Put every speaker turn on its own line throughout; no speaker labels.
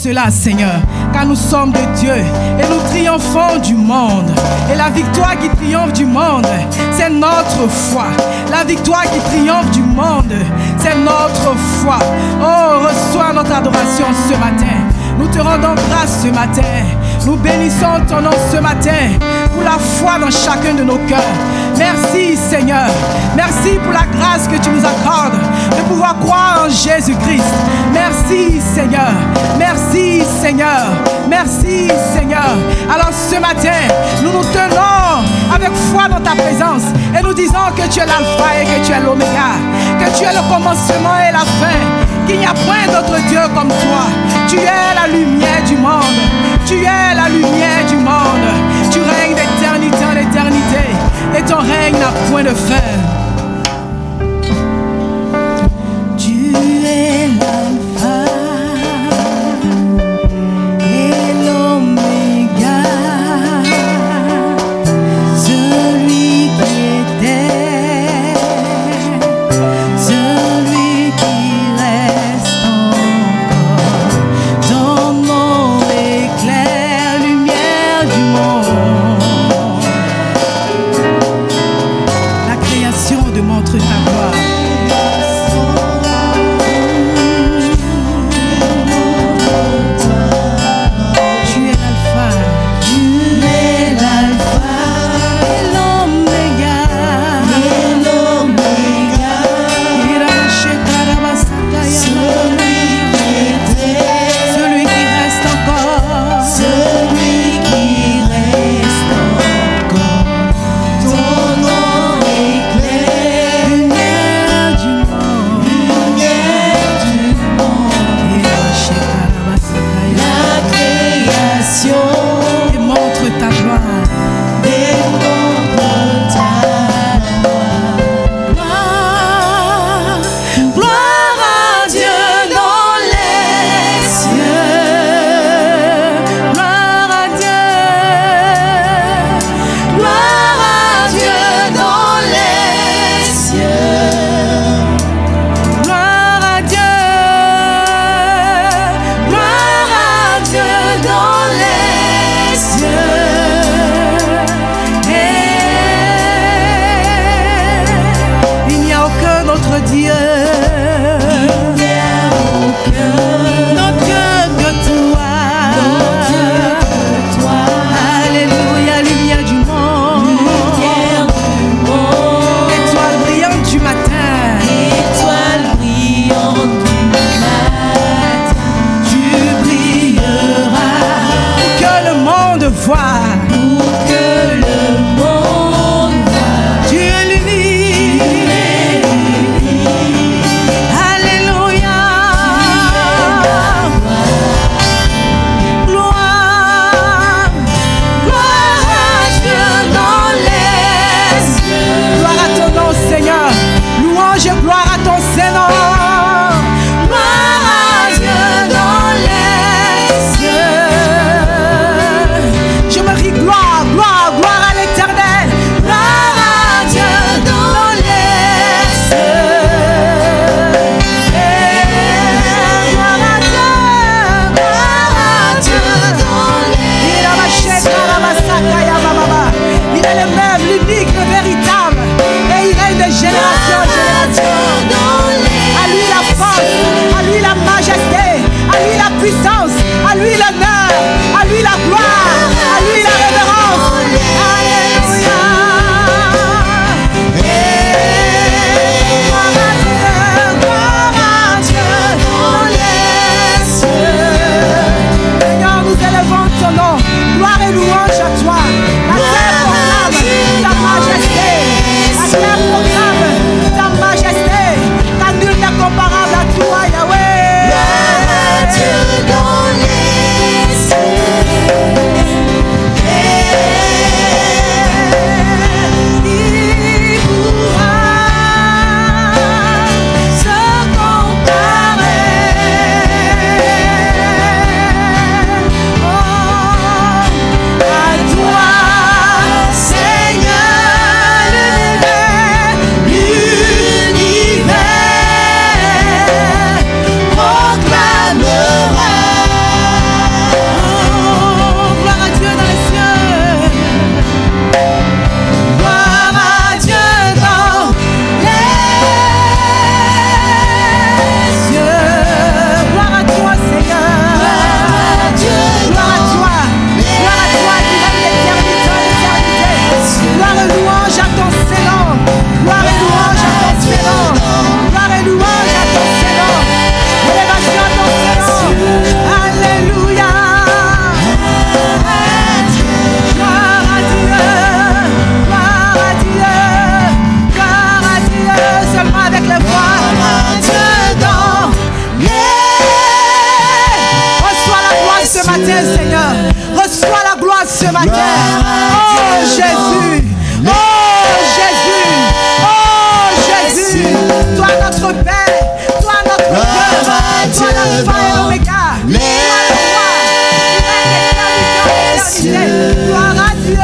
cela, Seigneur, car nous sommes de Dieu et nous triomphons du monde. Et la victoire qui triomphe du monde, c'est notre foi. La victoire qui triomphe du monde, c'est notre foi. Oh, reçois notre adoration ce matin. Nous te rendons grâce ce matin. Nous bénissons ton nom ce matin pour la foi dans chacun de nos cœurs. Merci Seigneur. Merci pour la grâce que tu nous accordes de pouvoir croire en Jésus-Christ. Merci Seigneur. Merci Seigneur. Merci Seigneur. Alors ce matin, nous nous tenons avec foi dans ta présence et nous disons que tu es l'alpha et que tu es l'oméga, que tu es le commencement et la fin, qu'il n'y a point d'autre Dieu comme toi. Tu es la lumière du monde. Tu es la lumière du monde. Tu règnes d'éternité en éternité et ton règne n'a point de fin. Tu es l'alpha et l'oméga, celui qui était, celui qui reste encore. Ton nom éclaire, lumière du monde. La création démontre ta gloire.
Toi
Reçois la gloire ce matin. Oh Jésus. Oh Jésus. Oh Jésus. Toi notre Père. Toi notre Père. Toi notre Père et Oméga. Gloire à Dieu.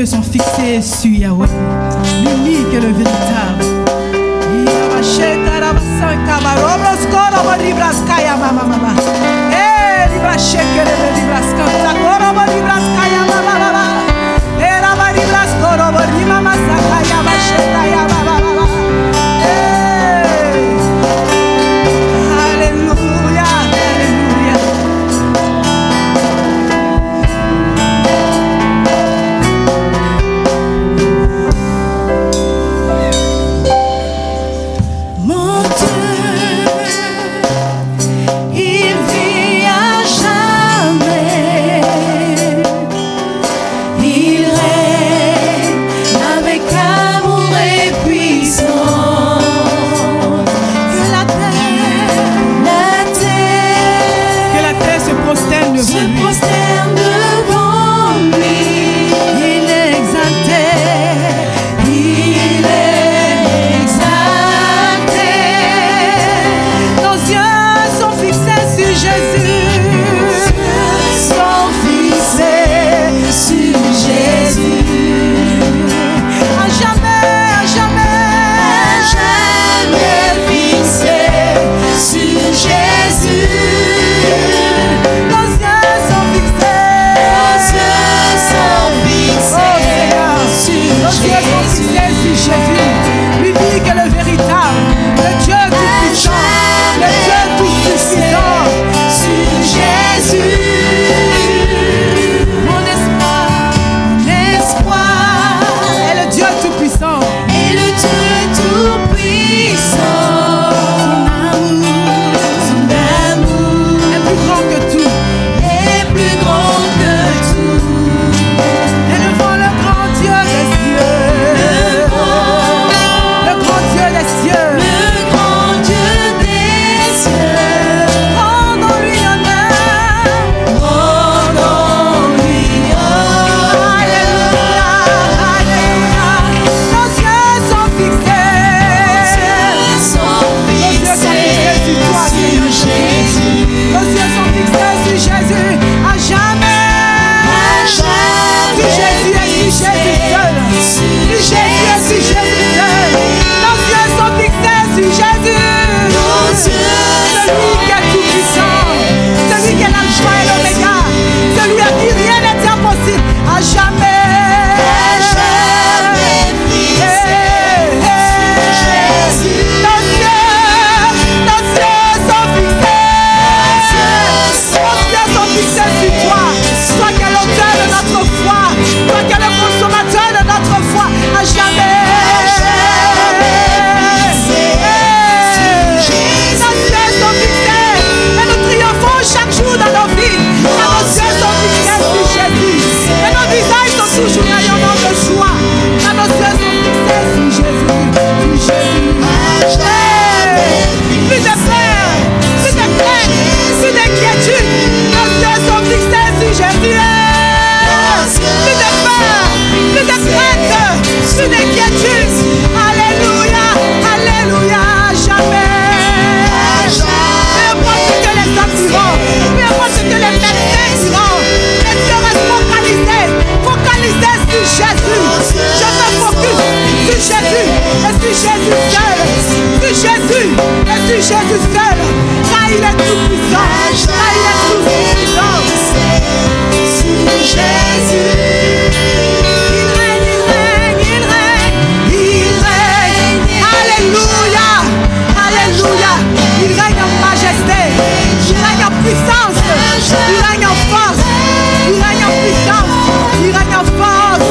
Sont fixés sur Yahweh, l'unique et le véritable.
Il vit à jamais.
impossible. À jamais. Toujours rayonnant de joie. Car nos yeux sont fixés sur Jésus. Sur Jésus. Plus de peur, plus de crainte, plus d'inquiétude. Nos yeux sont fixés sur Jésus. Plus de peur, plus de crainte, plus d'inquiétude. Alléluia, alléluia, jamais. Peu importe ce que les hommes diront, peu importe ce que les médecins diront, les yeux restent focalisés. Sur Jésus, je me focus sur Jésus et sur Jésus seul, sur Jésus et sur Jésus seul, car il est tout puissant, car il est tout puissant. Sur Jésus, il règne, il règne, il règne, il règne. Alléluia, alléluia, il règne en majesté, il règne en puissance, il règne en force, il règne en puissance, il règne en force.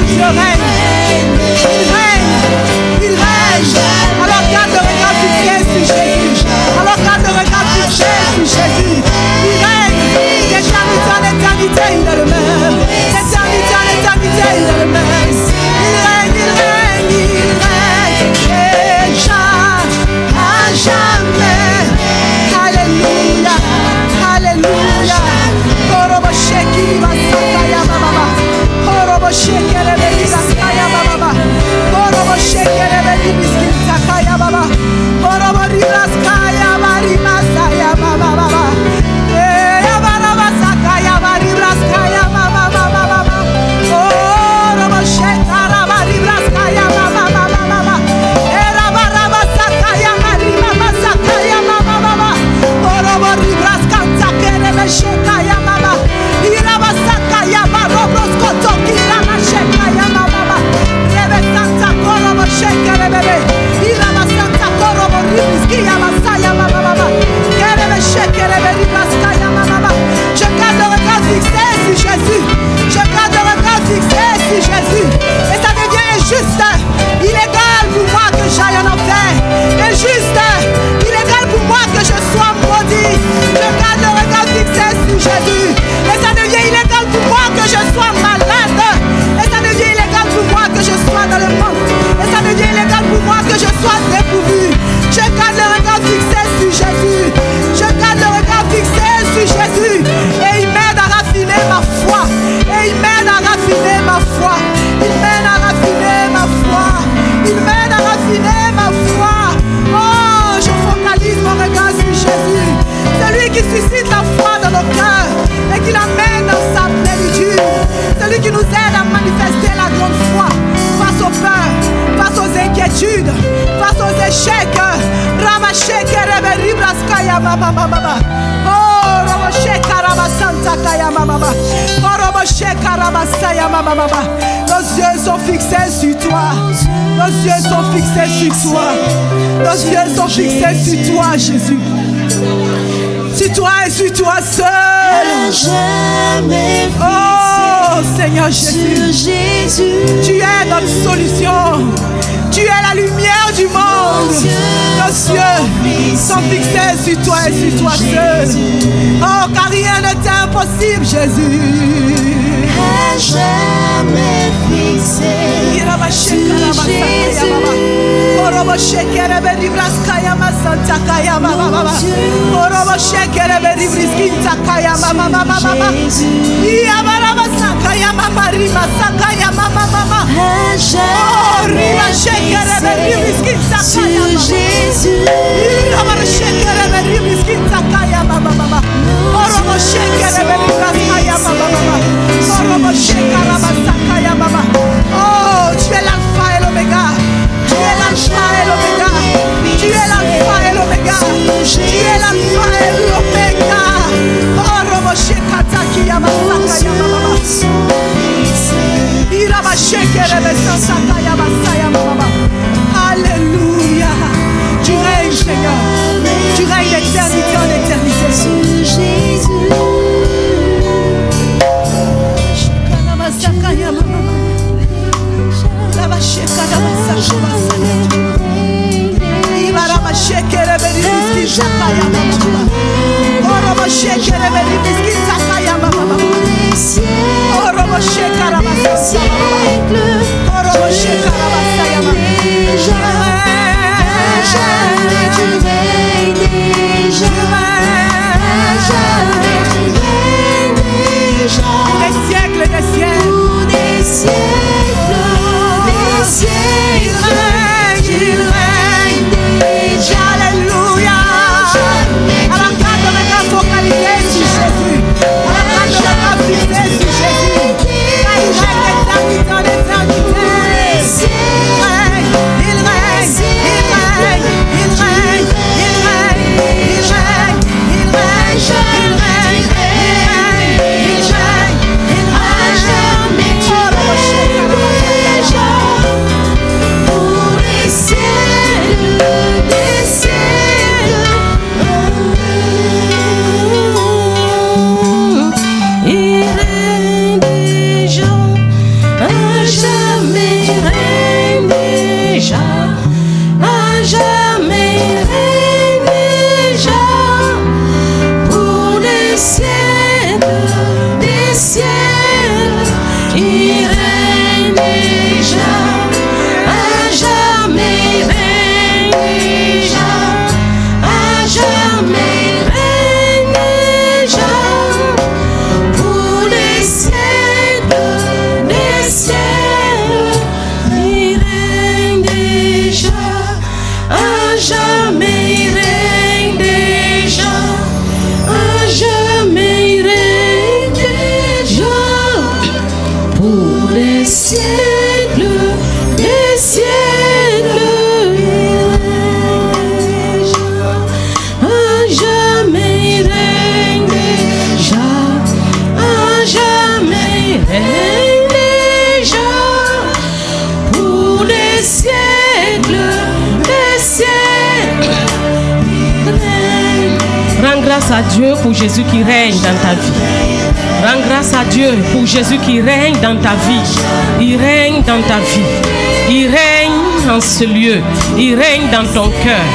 Dieu règne, il règne, alors garde le regard fixé sur Jésus, alors garde le regard fixé sur Jésus, il règne, d'éternité en éternité, il est le même, d'éternité en éternité, il est le même, il règne, il règne, il règne, et à jamais, alléluia, alléluia, Korobo Sheki Basakaya Baba, Korobo Shekere Bebiskaya Baba, Korobo Shekere Bebiskaya Baba, Korobo Ribraskaya Barimasaya Baba, Yabaraba Sakaya Baribraskaya Baba, Korobo Shekara Baribraskaya Baba, Erabaraba Sakaya Barima Sakaya Baba, Korobo Ribraskaya Kere Beshekaya Baba, Irabasakaya Barobrosko Tokira Shekaya Baba, Rebe Santa Korobo Shekere Bebe, Irabasanta Korobo Ribriskaya Basaya Baba, Kere Shekere Beribaskaya Baba. Je garde le regard fixé sur Jésus, je garde le regard fixé sur Jésus, et ça devient injuste, illégal pour moi que j'aille en enfer, injuste, illégal pour moi que je sois maudit. Je garde le regard fixé sur Jésus, et ça devient illégal pour moi que je sois malade, et ça devient illégal pour moi que je sois dans le monde, et ça devient illégal pour moi que je sois dépourvu. Je garde le regard fixé sur Jésus, je garde le regard fixé sur Jésus, et il m'aide à raffiner ma foi, et il m'aide à raffiner ma foi, il m'aide à raffiner ma foi, il m'aide à raffiner ma foi. Oh, je focalise mon regard sur Jésus, celui qui suscite la foi dans nos cœurs et qui l'amène dans sa plénitude, celui qui nous aide à manifester la grande foi face aux peurs, face aux inquiétudes, face aux échecs. Ramasheke Reberi Braskaya Mama. Oh, Romosheka Rabasanta Kaya Mama. Oh, Romosheka Rabasaya Mama. Nos yeux sont fixés sur toi. Nos yeux sont fixés sur toi. Nos yeux sont fixés sur toi, Jésus. Sur toi et sur toi seul. Oh Seigneur Jésus, tu es notre solution. Tu es la lumière du monde. Nos yeux sont fixés sur toi et sur toi seul. Oh, car rien n'est impossible, Jésus.
Jamais fixé sur Jésus.
Oh, tu es l'alpha et l'oméga. Tu es l'alpha et l'oméga. Tu es l'alpha et l'oméga. Tu es l'alpha et l'oméga.
grâce à Dieu pour Jésus qui règne dans ta vie. Rends grâce à Dieu pour Jésus qui règne dans ta vie. Il règne dans ta vie. Il règne en ce lieu. Il règne dans ton cœur.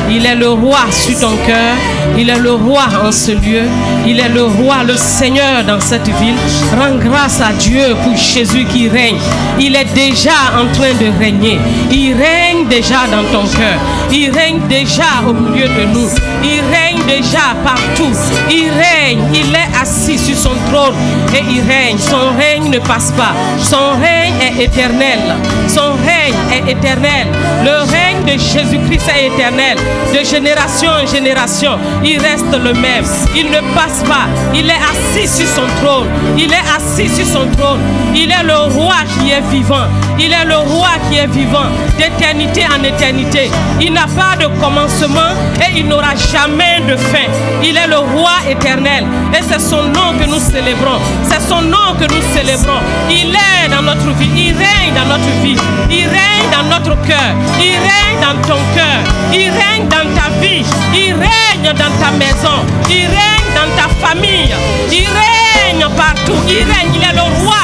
Il est le roi sur ton cœur. Il est le roi en ce lieu. Il est le roi, le Seigneur dans cette ville. Rends grâce à Dieu pour Jésus qui règne. Il est déjà en train de régner. Il règne déjà dans ton cœur. Il règne déjà au milieu de nous. Il règne déjà partout. Il règne. Il est assis sur son trône et il règne. Son règne ne passe pas. Son règne est éternel. Son règne est éternel. Le règne de Jésus-Christ est éternel. De génération en génération, il reste le même. Il ne passe pas. Il est assis sur son trône. Il est assis sur son trône. Il est le roi qui est vivant. Il est le roi qui est vivant d'éternité en éternité. Il n'a pas de commencement et il n'aura jamais de fin. Il est le roi éternel et c'est son nom que nous célébrons. C'est son nom que nous célébrons. Il est dans notre vie. Il règne dans notre vie. Il règne dans notre cœur. Il règne dans ton cœur. Il règne dans ta vie. Il règne dans ta maison. Il règne dans ta famille. Il règne partout. Il règne. Il est le roi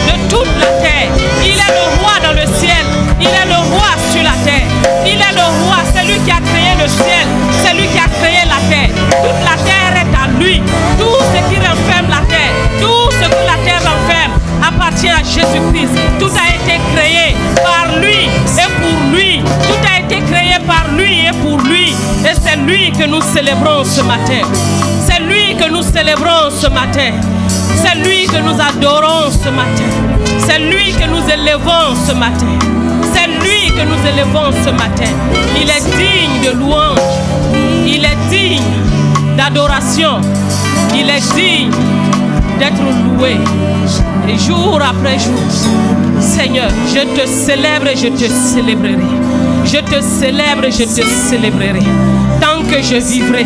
de toute la terre. Il est le roi dans le ciel. Il est le roi sur la terre. Il est le roi. C'est lui qui a créé le ciel. C'est lui qui a créé la terre. Toute la terre est à lui. Tout ce qui renferme la terre, tout ce que la terre renferme appartient à Jésus-Christ. Tout a été créé par lui et pour lui. Tout a été créé par lui et pour lui. Et c'est lui que nous célébrons ce matin. C'est lui que nous célébrons ce matin. C'est lui que nous adorons ce matin. C'est lui que nous élevons ce matin. C'est lui que nous élevons ce matin. Il est digne de louange. Il est digne d'adoration. Il est digne d'être loué. Et jour après jour, Seigneur, je te célèbre et je te célébrerai. Je te célèbre et je te célébrerai. Tant que je vivrai,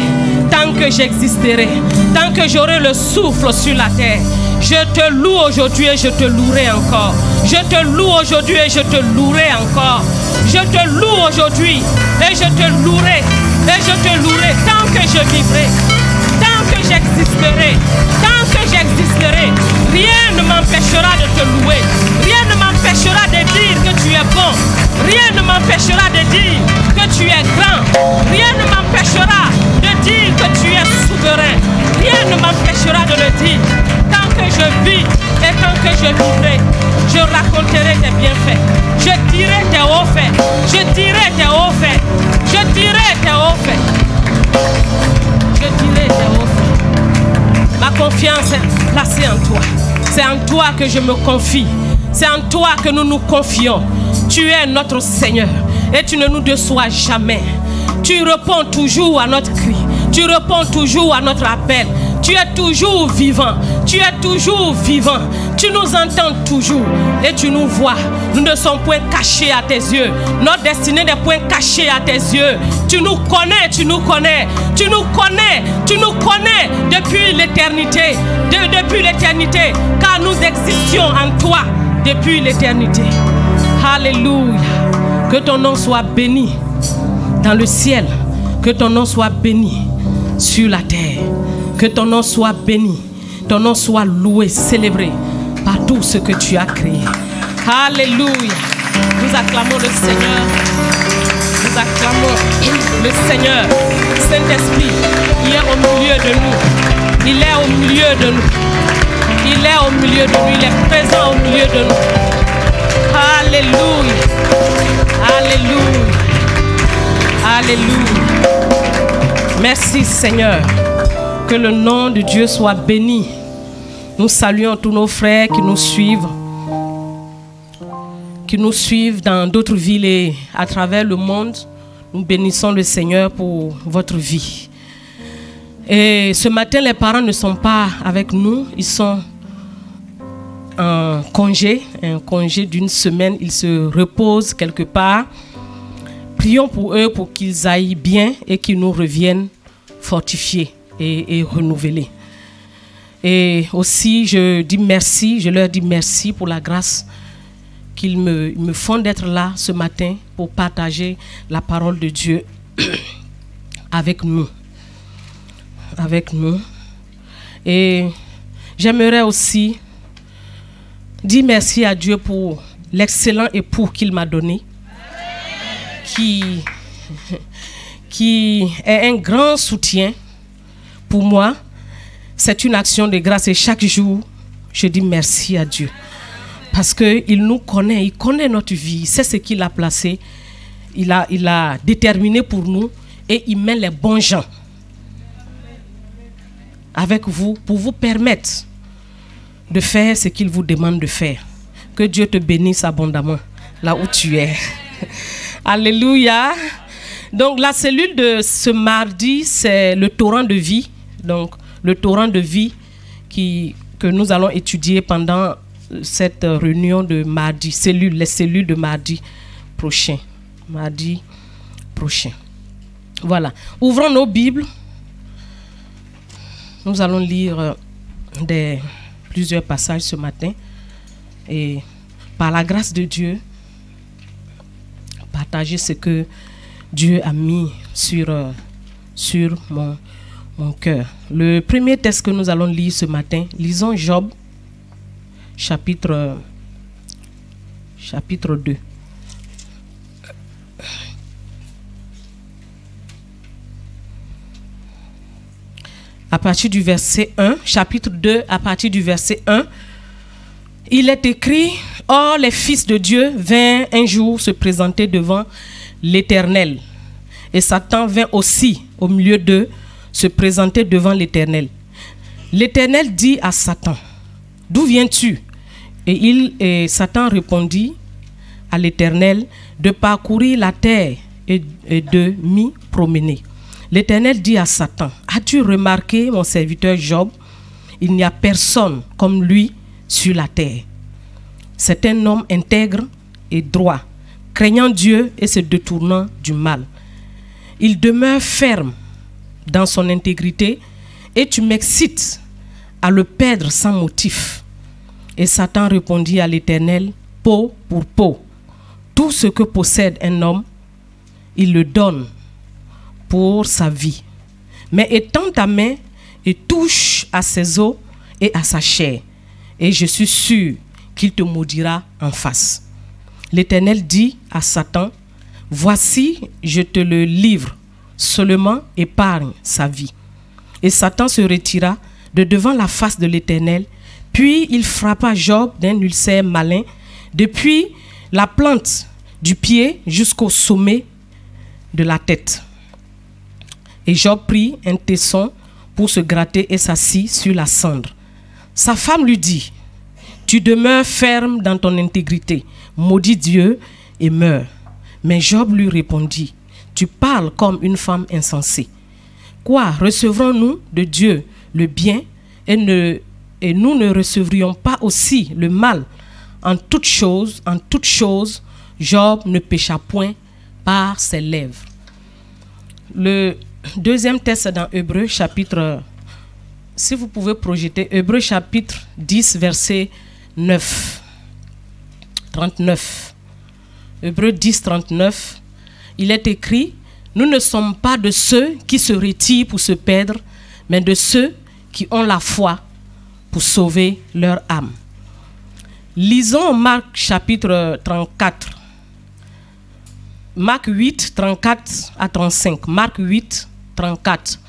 tant que j'existerai, tant que j'aurai le souffle sur la terre, je te loue aujourd'hui et je te louerai encore. Je te loue aujourd'hui et je te louerai encore. Je te loue aujourd'hui et je te louerai. Et je te louerai tant que je vivrai, tant que j'existerai, tant que j'existerai. Rien ne m'empêchera de te louer. Rien ne m'empêchera de dire que tu es bon. Rien ne m'empêchera de dire que tu es grand. Rien ne m'empêchera de dire que tu es souverain. Rien ne m'empêchera de le dire. Tant que je vis et tant que je vivrai, je raconterai tes bienfaits. Je dirai tes hauts faits. Je dirai tes hauts faits. Je dirai tes hauts faits. Je dirai tes hauts faits. Ma confiance est placée en toi. C'est en toi que je me confie. C'est en toi que nous nous confions. Tu es notre Seigneur et tu ne nous déçois jamais. Tu réponds toujours à notre cri. Tu réponds toujours à notre appel. Tu es toujours vivant. Tu es toujours vivant. Tu nous entends toujours et tu nous vois. Nous ne sommes point cachés à tes yeux. Notre destinée n'est point cachée à tes yeux. Tu nous connais, tu nous connais. Tu nous connais, tu nous connais depuis l'éternité. Depuis l'éternité. Car nous existions en toi depuis l'éternité. Alléluia. Que ton nom soit béni dans le ciel. Que ton nom soit béni sur la terre. Que ton nom soit béni. Ton nom soit loué, célébré par tout ce que tu as créé. Alléluia. Nous acclamons le Seigneur. Nous acclamons le Seigneur. Saint-Esprit, il est au milieu de nous. Il est au milieu de nous. Il est au milieu de nous. Il est présent au milieu de nous. Alléluia. Alléluia. Alléluia. Merci Seigneur. Que le nom de Dieu soit béni. Nous saluons tous nos frères qui nous suivent dans d'autres villes et à travers le monde. Nous bénissons le Seigneur pour votre vie. Et ce matin, les parents ne sont pas avec nous. Ils sont en congé, un congé d'une semaine. Ils se reposent quelque part. Prions pour eux pour qu'ils aillent bien et qu'ils nous reviennent fortifiés et renouvelés. Et aussi, je leur dis merci pour la grâce qu'ils me font d'être là ce matin pour partager la parole de Dieu avec nous. Et j'aimerais aussi dire merci à Dieu pour l'excellent époux qu'il m'a donné, qui est un grand soutien pour moi. C'est une action de grâce et chaque jour, je dis merci à Dieu. Parce qu'il nous connaît, il connaît notre vie, il sait ce qu'il a placé, il a déterminé pour nous et il met les bons gens avec vous pour vous permettre de faire ce qu'il vous demande de faire. Que Dieu te bénisse abondamment là où tu es. Alléluia. Donc la cellule de ce mardi, c'est le torrent de vie. Donc le torrent de vie que nous allons étudier pendant cette réunion de mardi, les cellules de mardi prochain. Voilà. Ouvrons nos Bibles. Nous allons lire plusieurs passages ce matin. Et par la grâce de Dieu, partager ce que Dieu a mis sur mon cœur. Le premier texte que nous allons lire ce matin, lisons Job, chapitre 2. À partir du verset 1, chapitre 2, à partir du verset 1, il est écrit: Or, les fils de Dieu vinrent un jour se présenter devant l'Éternel. Et Satan vint aussi au milieu d'eux se présenter devant l'Éternel. L'Éternel dit à Satan: D'où viens-tu? Et Satan répondit à l'Éternel: De parcourir la terre et de m'y promener. L'Éternel dit à Satan: As-tu remarqué mon serviteur Job? Il n'y a personne comme lui sur la terre. C'est un homme intègre et droit, craignant Dieu et se détournant du mal. Il demeure ferme dans son intégrité et tu m'excites à le perdre sans motif. Et Satan répondit à l'Éternel: Peau pour peau. Tout ce que possède un homme, il le donne pour sa vie. Mais étends ta main et touche à ses os et à sa chair, et je suis sûr qu'il te maudira en face. L'Éternel dit à Satan: Voici, je te le livre, seulement épargne sa vie. Et Satan se retira de devant la face de l'Éternel. Puis il frappa Job d'un ulcère malin, depuis la plante du pied jusqu'au sommet de la tête. Et Job prit un tesson pour se gratter et s'assit sur la cendre. Sa femme lui dit, « Tu demeures ferme dans ton intégrité, maudis Dieu et meurs. » Mais Job lui répondit, « Tu parles comme une femme insensée. Quoi, recevrons-nous de Dieu le bien et nous ne recevrions pas aussi le mal? En toutes choses, Job ne pécha point par ses lèvres. » Le deuxième texte dans Hébreux chapitre, si vous pouvez projeter, Hébreux chapitre 10 verset 39. Hébreux 10, 39, il est écrit, « Nous ne sommes pas de ceux qui se retirent pour se perdre, mais de ceux qui ont la foi pour sauver leur âme. » Lisons Marc chapitre 34. Marc 8, 34 à 35. Marc 8, 34.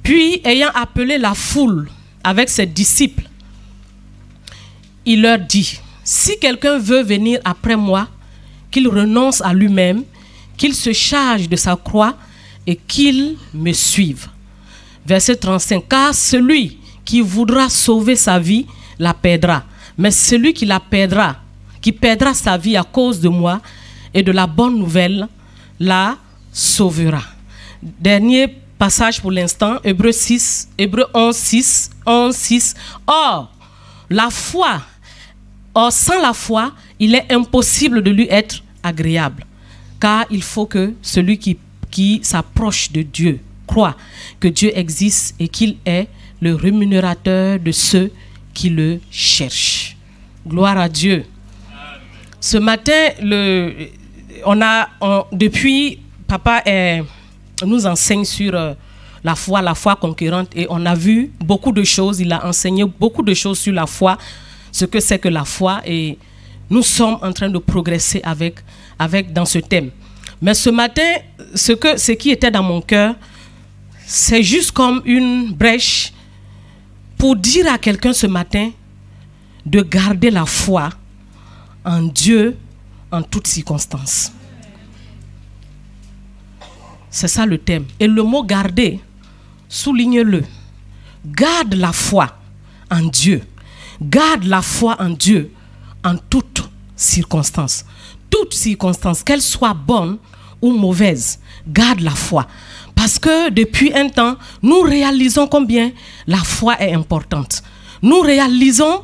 Puis, ayant appelé la foule avec ses disciples, il leur dit, « Si quelqu'un veut venir après moi, qu'il renonce à lui-même, qu'il se charge de sa croix et qu'il me suive. » Verset 35. « Car celui qui voudra sauver sa vie la perdra, mais celui qui la perdra, qui perdra sa vie à cause de moi et de la bonne nouvelle, la sauvera. » Dernier passage pour l'instant, Hébreux 11, 6. Or, sans la foi, il est impossible de lui être agréable, car il faut que celui qui s'approche de Dieu croit que Dieu existe et qu'il est le rémunérateur de ceux qui le cherchent. Gloire à Dieu. Amen. Ce matin, depuis, papa nous enseigne sur la foi conquérante, et on a vu beaucoup de choses. Il a enseigné beaucoup de choses sur la foi, ce que c'est que la foi, et nous sommes en train de progresser dans ce thème. Mais ce matin, ce qui était dans mon cœur, c'est juste comme une brèche pour dire à quelqu'un ce matin de garder la foi en Dieu en toutes circonstances. C'est ça le thème. Et le mot garder, souligne-le. Garde la foi en Dieu. Garde la foi en Dieu en toutes circonstances. Toutes circonstances, qu'elles soient bonnes ou mauvaises, garde la foi. Parce que depuis un temps, nous réalisons combien la foi est importante. Nous réalisons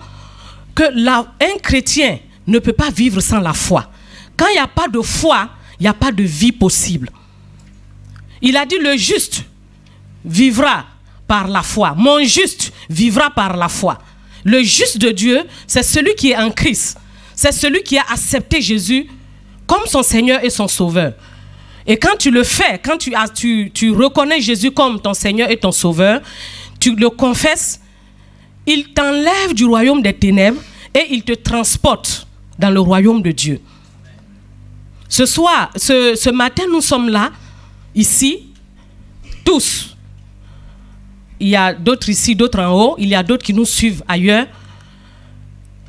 qu'un chrétien ne peut pas vivre sans la foi. Quand il n'y a pas de foi, il n'y a pas de vie possible. Il a dit, le juste vivra par la foi. Mon juste vivra par la foi. Le juste de Dieu, c'est celui qui est en Christ. C'est celui qui a accepté Jésus comme son Seigneur et son Sauveur. Et quand tu le fais, quand tu reconnais Jésus comme ton Seigneur et ton Sauveur, tu le confesses, il t'enlève du royaume des ténèbres et il te transporte dans le royaume de Dieu. Ce matin, nous sommes là, ici, tous. Il y a d'autres ici, d'autres en haut, il y a d'autres qui nous suivent ailleurs.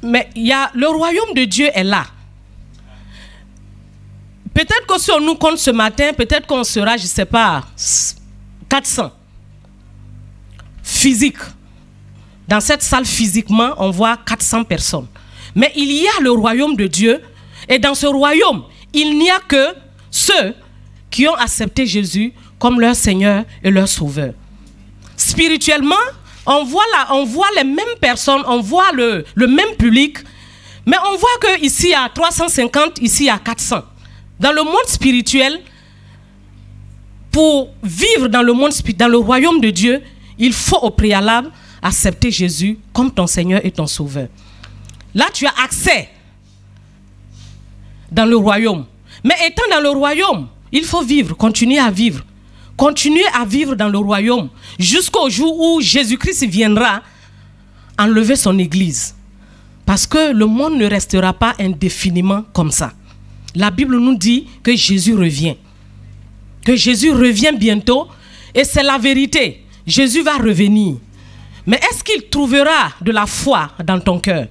Mais le royaume de Dieu est là. Peut-être que si on nous compte ce matin, peut-être qu'on sera, je ne sais pas, 400. Physique. Dans cette salle, physiquement, on voit 400 personnes. Mais il y a le royaume de Dieu. Et dans ce royaume, il n'y a que ceux qui ont accepté Jésus comme leur Seigneur et leur Sauveur. Spirituellement, on voit les mêmes personnes, on voit le même public, mais on voit qu'ici il y a 350, ici il y a 400. Dans le monde spirituel, pour vivre dans le royaume de Dieu, il faut au préalable accepter Jésus comme ton Seigneur et ton Sauveur. Là, tu as accès dans le royaume. Mais étant dans le royaume, il faut vivre, continuer à vivre. Continuer à vivre dans le royaume jusqu'au jour où Jésus-Christ viendra enlever son église. Parce que le monde ne restera pas indéfiniment comme ça. La Bible nous dit que Jésus revient. Que Jésus revient bientôt. Et c'est la vérité. Jésus va revenir. Mais est-ce qu'il trouvera de la foi dans ton cœur?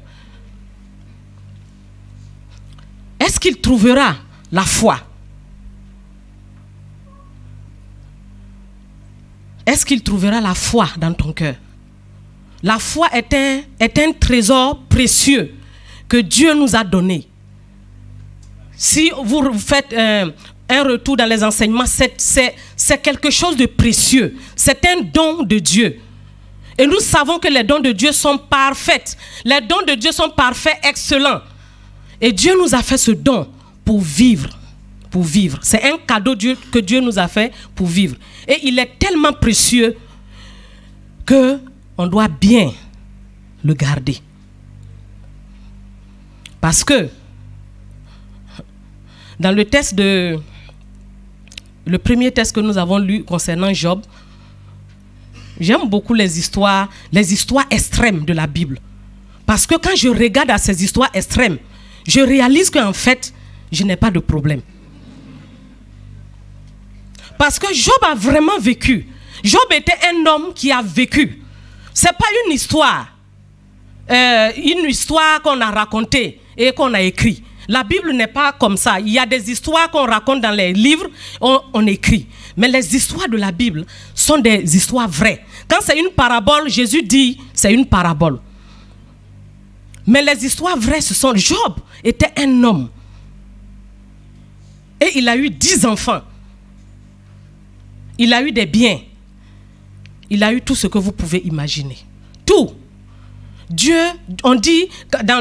Est-ce qu'il trouvera la foi? Est-ce qu'il trouvera la foi dans ton cœur? La foi est un trésor précieux que Dieu nous a donné. Si vous faites un retour dans les enseignements, c'est quelque chose de précieux. C'est un don de Dieu. Et nous savons que les dons de Dieu sont parfaits. Les dons de Dieu sont parfaits, excellents. Et Dieu nous a fait ce don pour vivre. Pour vivre. C'est un cadeau que Dieu nous a fait pour vivre. Et il est tellement précieux qu'on doit bien le garder. Parce que dans le premier texte que nous avons lu concernant Job, j'aime beaucoup les histoires extrêmes de la Bible. Parce que quand je regarde à ces histoires extrêmes, je réalise qu'en fait, je n'ai pas de problème. Parce que Job a vraiment vécu. Job était un homme qui a vécu. Ce n'est pas une histoire qu'on a racontée et qu'on a écrite. La Bible n'est pas comme ça. Il y a des histoires qu'on raconte dans les livres, on écrit. Mais les histoires de la Bible sont des histoires vraies. Quand c'est une parabole, Jésus dit c'est une parabole. Mais les histoires vraies, ce sont... Job était un homme. Et il a eu 10 enfants. Il a eu des biens. Il a eu tout ce que vous pouvez imaginer. Tout. Dieu, on dit,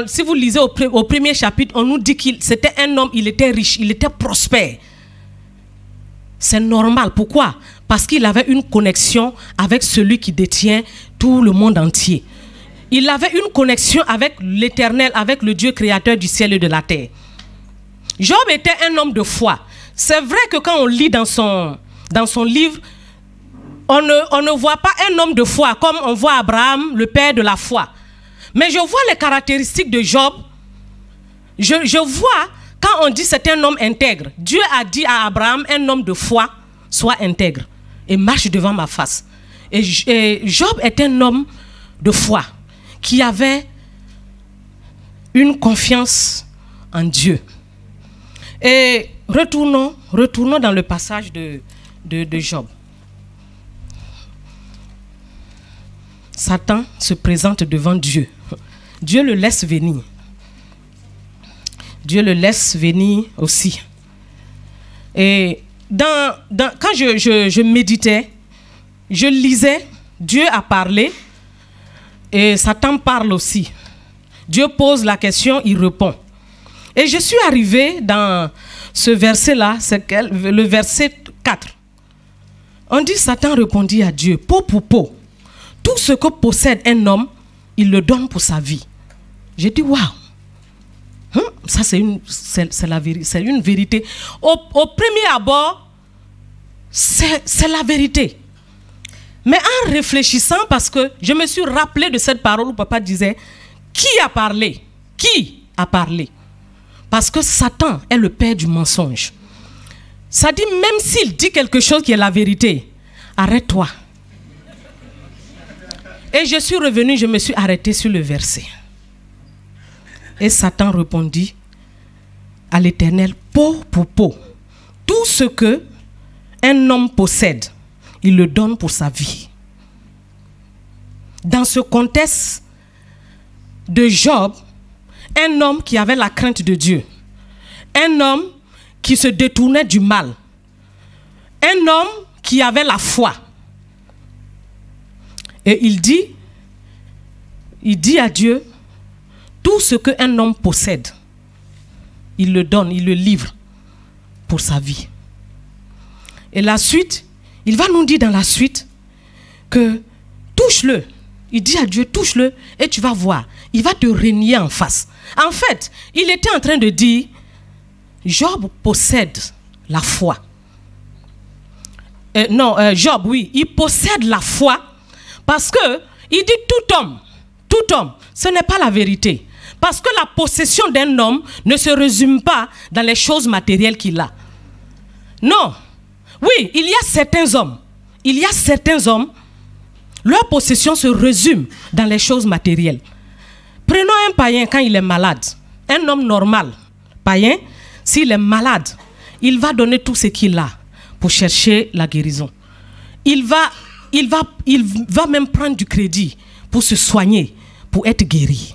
si vous lisez au premier chapitre, on nous dit qu'il c'était un homme, il était riche, il était prospère. C'est normal. Pourquoi? Parce qu'il avait une connexion avec celui qui détient tout le monde entier. Il avait une connexion avec l'Éternel, avec le Dieu créateur du ciel et de la terre. Job était un homme de foi. C'est vrai que quand on lit dans son livre, on ne voit pas un homme de foi comme on voit Abraham, le père de la foi. Mais je vois les caractéristiques de Job. Je vois, quand on dit c'est un homme intègre, Dieu a dit à Abraham, un homme de foi, sois intègre et marche devant ma face. Et Job est un homme de foi qui avait une confiance en Dieu. Et retournons dans le passage de Job. Satan se présente devant Dieu. Dieu le laisse venir. Dieu le laisse venir aussi. Et quand je méditais, je lisais, Dieu a parlé et Satan parle aussi. Dieu pose la question, il répond. Et je suis arrivé dans ce verset-là, c'est le verset 4. On dit, Satan répondit à Dieu, peau pour peau. Tout ce que possède un homme, il le donne pour sa vie. J'ai dit, waouh, ça c'est une vérité. Au premier abord, c'est la vérité. Mais en réfléchissant, parce que je me suis rappelé de cette parole où papa disait, qui a parlé? Qui a parlé? Parce que Satan est le père du mensonge. Ça dit, même s'il dit quelque chose qui est la vérité, arrête-toi. Et je suis revenu, je me suis arrêté sur le verset. Et Satan répondit à l'Éternel, peau pour peau. Tout ce que un homme possède, il le donne pour sa vie. Dans ce contexte de Job, un homme qui avait la crainte de Dieu, un homme qui se détournait du mal, un homme qui avait la foi. Et il dit à Dieu, tout ce qu'un homme possède, il le donne, il le livre pour sa vie. Et la suite, il va nous dire dans la suite que touche-le. Il dit à Dieu, touche-le et tu vas voir. Il va te régner en face. En fait, il était en train de dire, Job possède la foi. Job, oui, il possède la foi parce que il dit tout homme, ce n'est pas la vérité. Parce que la possession d'un homme ne se résume pas dans les choses matérielles qu'il a. Non. Oui, il y a certains hommes. Leur possession se résume dans les choses matérielles. Prenons un païen quand il est malade. Un homme normal, païen, s'il est malade, il va donner tout ce qu'il a pour chercher la guérison. Il va même prendre du crédit pour se soigner, pour être guéri.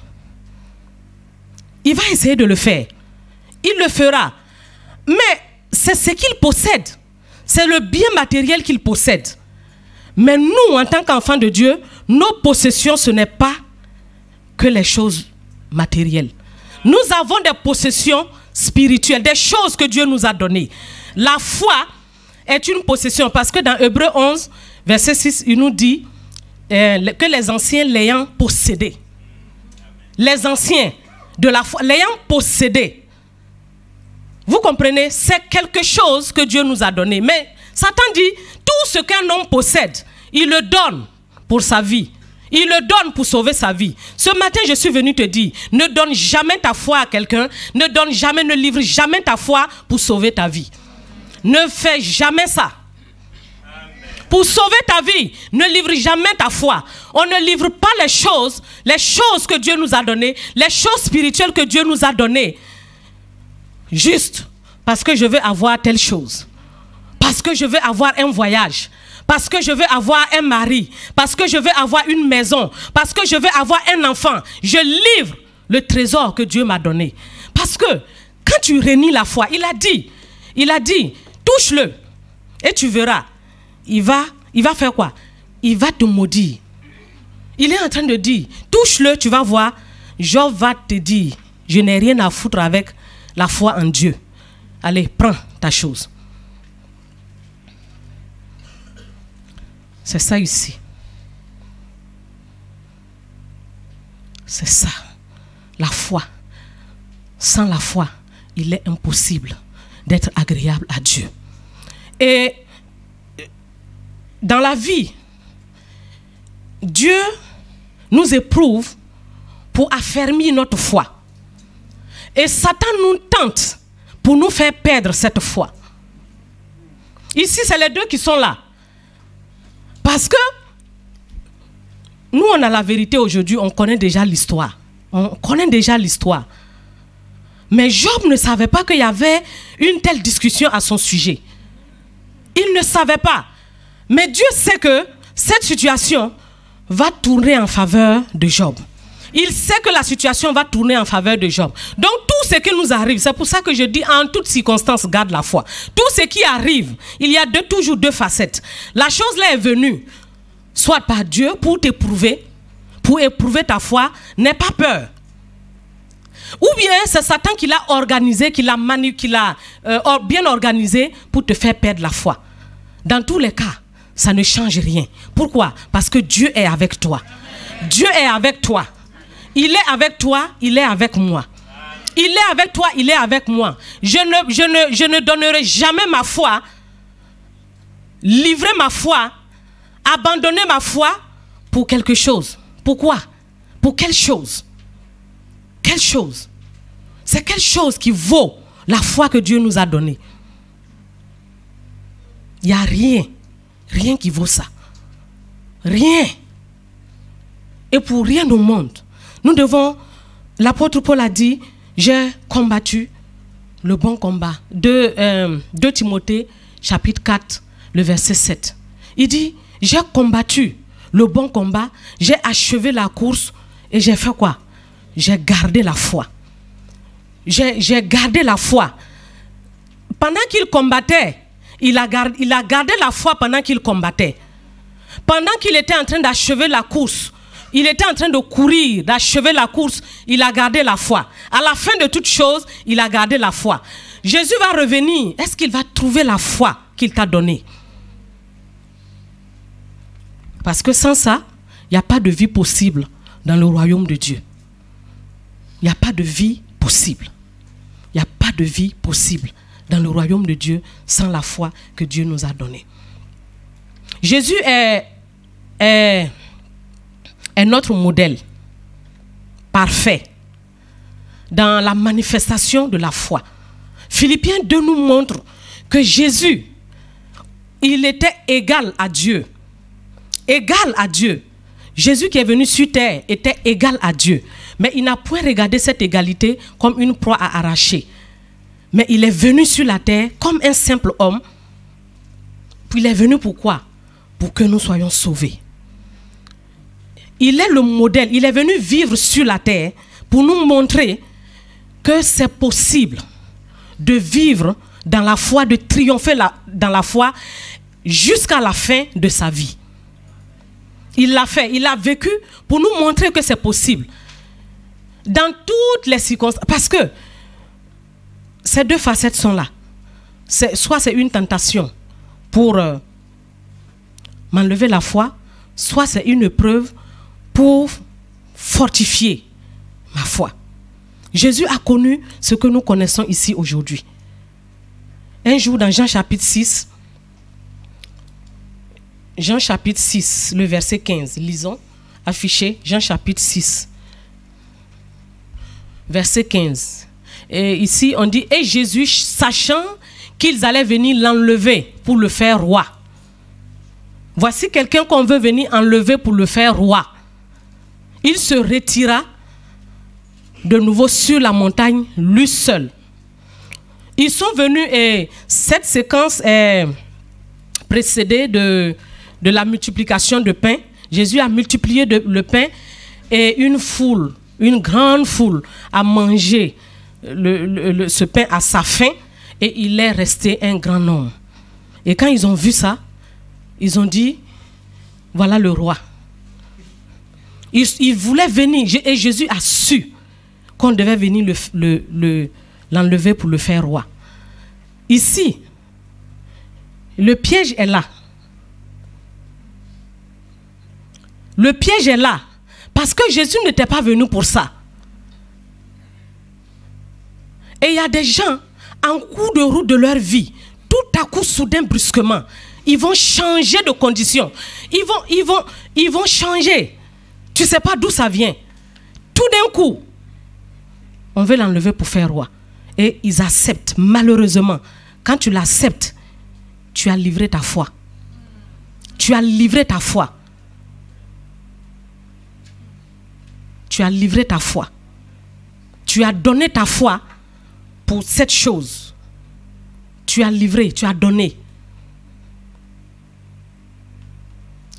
Il va essayer de le faire. Il le fera. Mais c'est ce qu'il possède. C'est le bien matériel qu'il possède. Mais nous, en tant qu'enfants de Dieu, nos possessions, ce n'est pas que les choses matérielles. Nous avons des possessions spirituelles, des choses que Dieu nous a données. La foi est une possession parce que dans Hébreux 11, verset 6, il nous dit que les anciens l'ayant possédé. Les anciens de la foi, l'ayant possédé. Vous comprenez? C'est quelque chose que Dieu nous a donné. Mais Satan dit, tout ce qu'un homme possède, il le donne pour sa vie. Il le donne pour sauver sa vie. Ce matin, je suis venu te dire, ne donne jamais ta foi à quelqu'un, ne livre jamais ta foi pour sauver ta vie. Ne fais jamais ça. Pour sauver ta vie, ne livre jamais ta foi. On ne livre pas les choses que Dieu nous a données, les choses spirituelles que Dieu nous a données. Juste parce que je veux avoir telle chose. Parce que je veux avoir un voyage. Parce que je veux avoir un mari. Parce que je veux avoir une maison. Parce que je veux avoir un enfant. Je livre le trésor que Dieu m'a donné. Parce que quand tu réunis la foi, il a dit, touche-le et tu verras. Il va faire quoi? Il va te maudire. Il est en train de dire, touche-le, tu vas voir. Job va te dire, je n'ai rien à foutre avec la foi en Dieu. Allez, prends ta chose. C'est ça ici. C'est ça. La foi. Sans la foi, il est impossible d'être agréable à Dieu. Et dans la vie, Dieu nous éprouve pour affermir notre foi. Et Satan nous tente pour nous faire perdre cette foi. Ici, c'est les deux qui sont là. Parce que nous, on a la vérité aujourd'hui, on connaît déjà l'histoire. On connaît déjà l'histoire. Mais Job ne savait pas qu'il y avait une telle discussion à son sujet. Il ne savait pas. Mais Dieu sait que cette situation va tourner en faveur de Job. Il sait que la situation va tourner en faveur de Job. Donc tout ce qui nous arrive, c'est pour ça que je dis en toutes circonstances, garde la foi. Tout ce qui arrive, il y a toujours deux facettes. La chose là est venue, soit par Dieu pour t'éprouver, pour éprouver ta foi, n'aie pas peur. Ou bien c'est Satan qui l'a organisé, qui l'a bien organisé pour te faire perdre la foi. Dans tous les cas, ça ne change rien. Pourquoi? Parce que Dieu est avec toi. Dieu est avec toi. Il est avec toi, il est avec moi. Il est avec toi, il est avec moi. Je ne donnerai jamais ma foi, livrer ma foi, abandonner ma foi pour quelque chose. Pourquoi? Pour quelle chose? Quelle chose? C'est quelle chose qui vaut la foi que Dieu nous a donnée? Il n'y a rien qui vaut ça. Rien. Et pour rien au monde, nous devons, l'apôtre Paul a dit, j'ai combattu le bon combat. 2 Timothée, chapitre 4, le verset 7. Il dit, j'ai combattu le bon combat, j'ai achevé la course et j'ai fait quoi? J'ai gardé la foi. J'ai gardé la foi. Pendant qu'il combattait, il a gardé la foi pendant qu'il combattait. Pendant qu'il était en train d'achever la course, il était en train de courir, d'achever la course, il a gardé la foi. À la fin de toute chose, il a gardé la foi. Jésus va revenir. Est-ce qu'il va trouver la foi qu'il t'a donnée? Parce que sans ça, il n'y a pas de vie possible dans le royaume de Dieu. Il n'y a pas de vie possible. Il n'y a pas de vie possible dans le royaume de Dieu sans la foi que Dieu nous a donnée. Jésus est notre modèle parfait dans la manifestation de la foi. Philippiens 2 nous montre que Jésus, il était égal à Dieu. égal à Dieu. Jésus qui est venu sur terre était égal à Dieu. Mais il n'a point regardé cette égalité comme une proie à arracher. Mais il est venu sur la terre comme un simple homme. Puis il est venu pourquoi? Pour que nous soyons sauvés. Il est le modèle. Il est venu vivre sur la terre pour nous montrer que c'est possible de vivre dans la foi, de triompher dans la foi jusqu'à la fin de sa vie. Il l'a fait, il a vécu pour nous montrer que c'est possible. Dans toutes les circonstances, parce que ces deux facettes sont là. Soit c'est une tentation pour m'enlever la foi, soit c'est une épreuve pour fortifier ma foi. Jésus a connu ce que nous connaissons ici aujourd'hui. Un jour dans Jean chapitre 6, Jean chapitre 6, le verset 15, lisons, affiché, Jean chapitre 6, verset 15. Et ici on dit, et Jésus, sachant qu'ils allaient venir l'enlever pour le faire roi. Voici quelqu'un qu'on veut venir enlever pour le faire roi. Il se retira de nouveau sur la montagne, lui seul. Ils sont venus et cette séquence est précédée de la multiplication de pain. Jésus a multiplié le pain et une foule, une grande foule a mangé ce pain à sa faim et il est resté un grand nombre. Et quand ils ont vu ça, ils ont dit, voilà le roi. Ils voulaient venir et Jésus a su qu'on devait venir l'enlever pour le faire roi. Ici, le piège est là. Le piège est là. Parce que Jésus n'était pas venu pour ça. Et il y a des gens, en cours de route de leur vie, tout à coup, soudain, brusquement, ils vont changer de condition. Ils vont changer. Tu ne sais pas d'où ça vient. Tout d'un coup, on veut l'enlever pour faire roi. Et ils acceptent, malheureusement. Quand tu l'acceptes, tu as livré ta foi. Tu as livré ta foi. Tu as livré ta foi. Tu as donné ta foi pour cette chose. Tu as livré, tu as donné.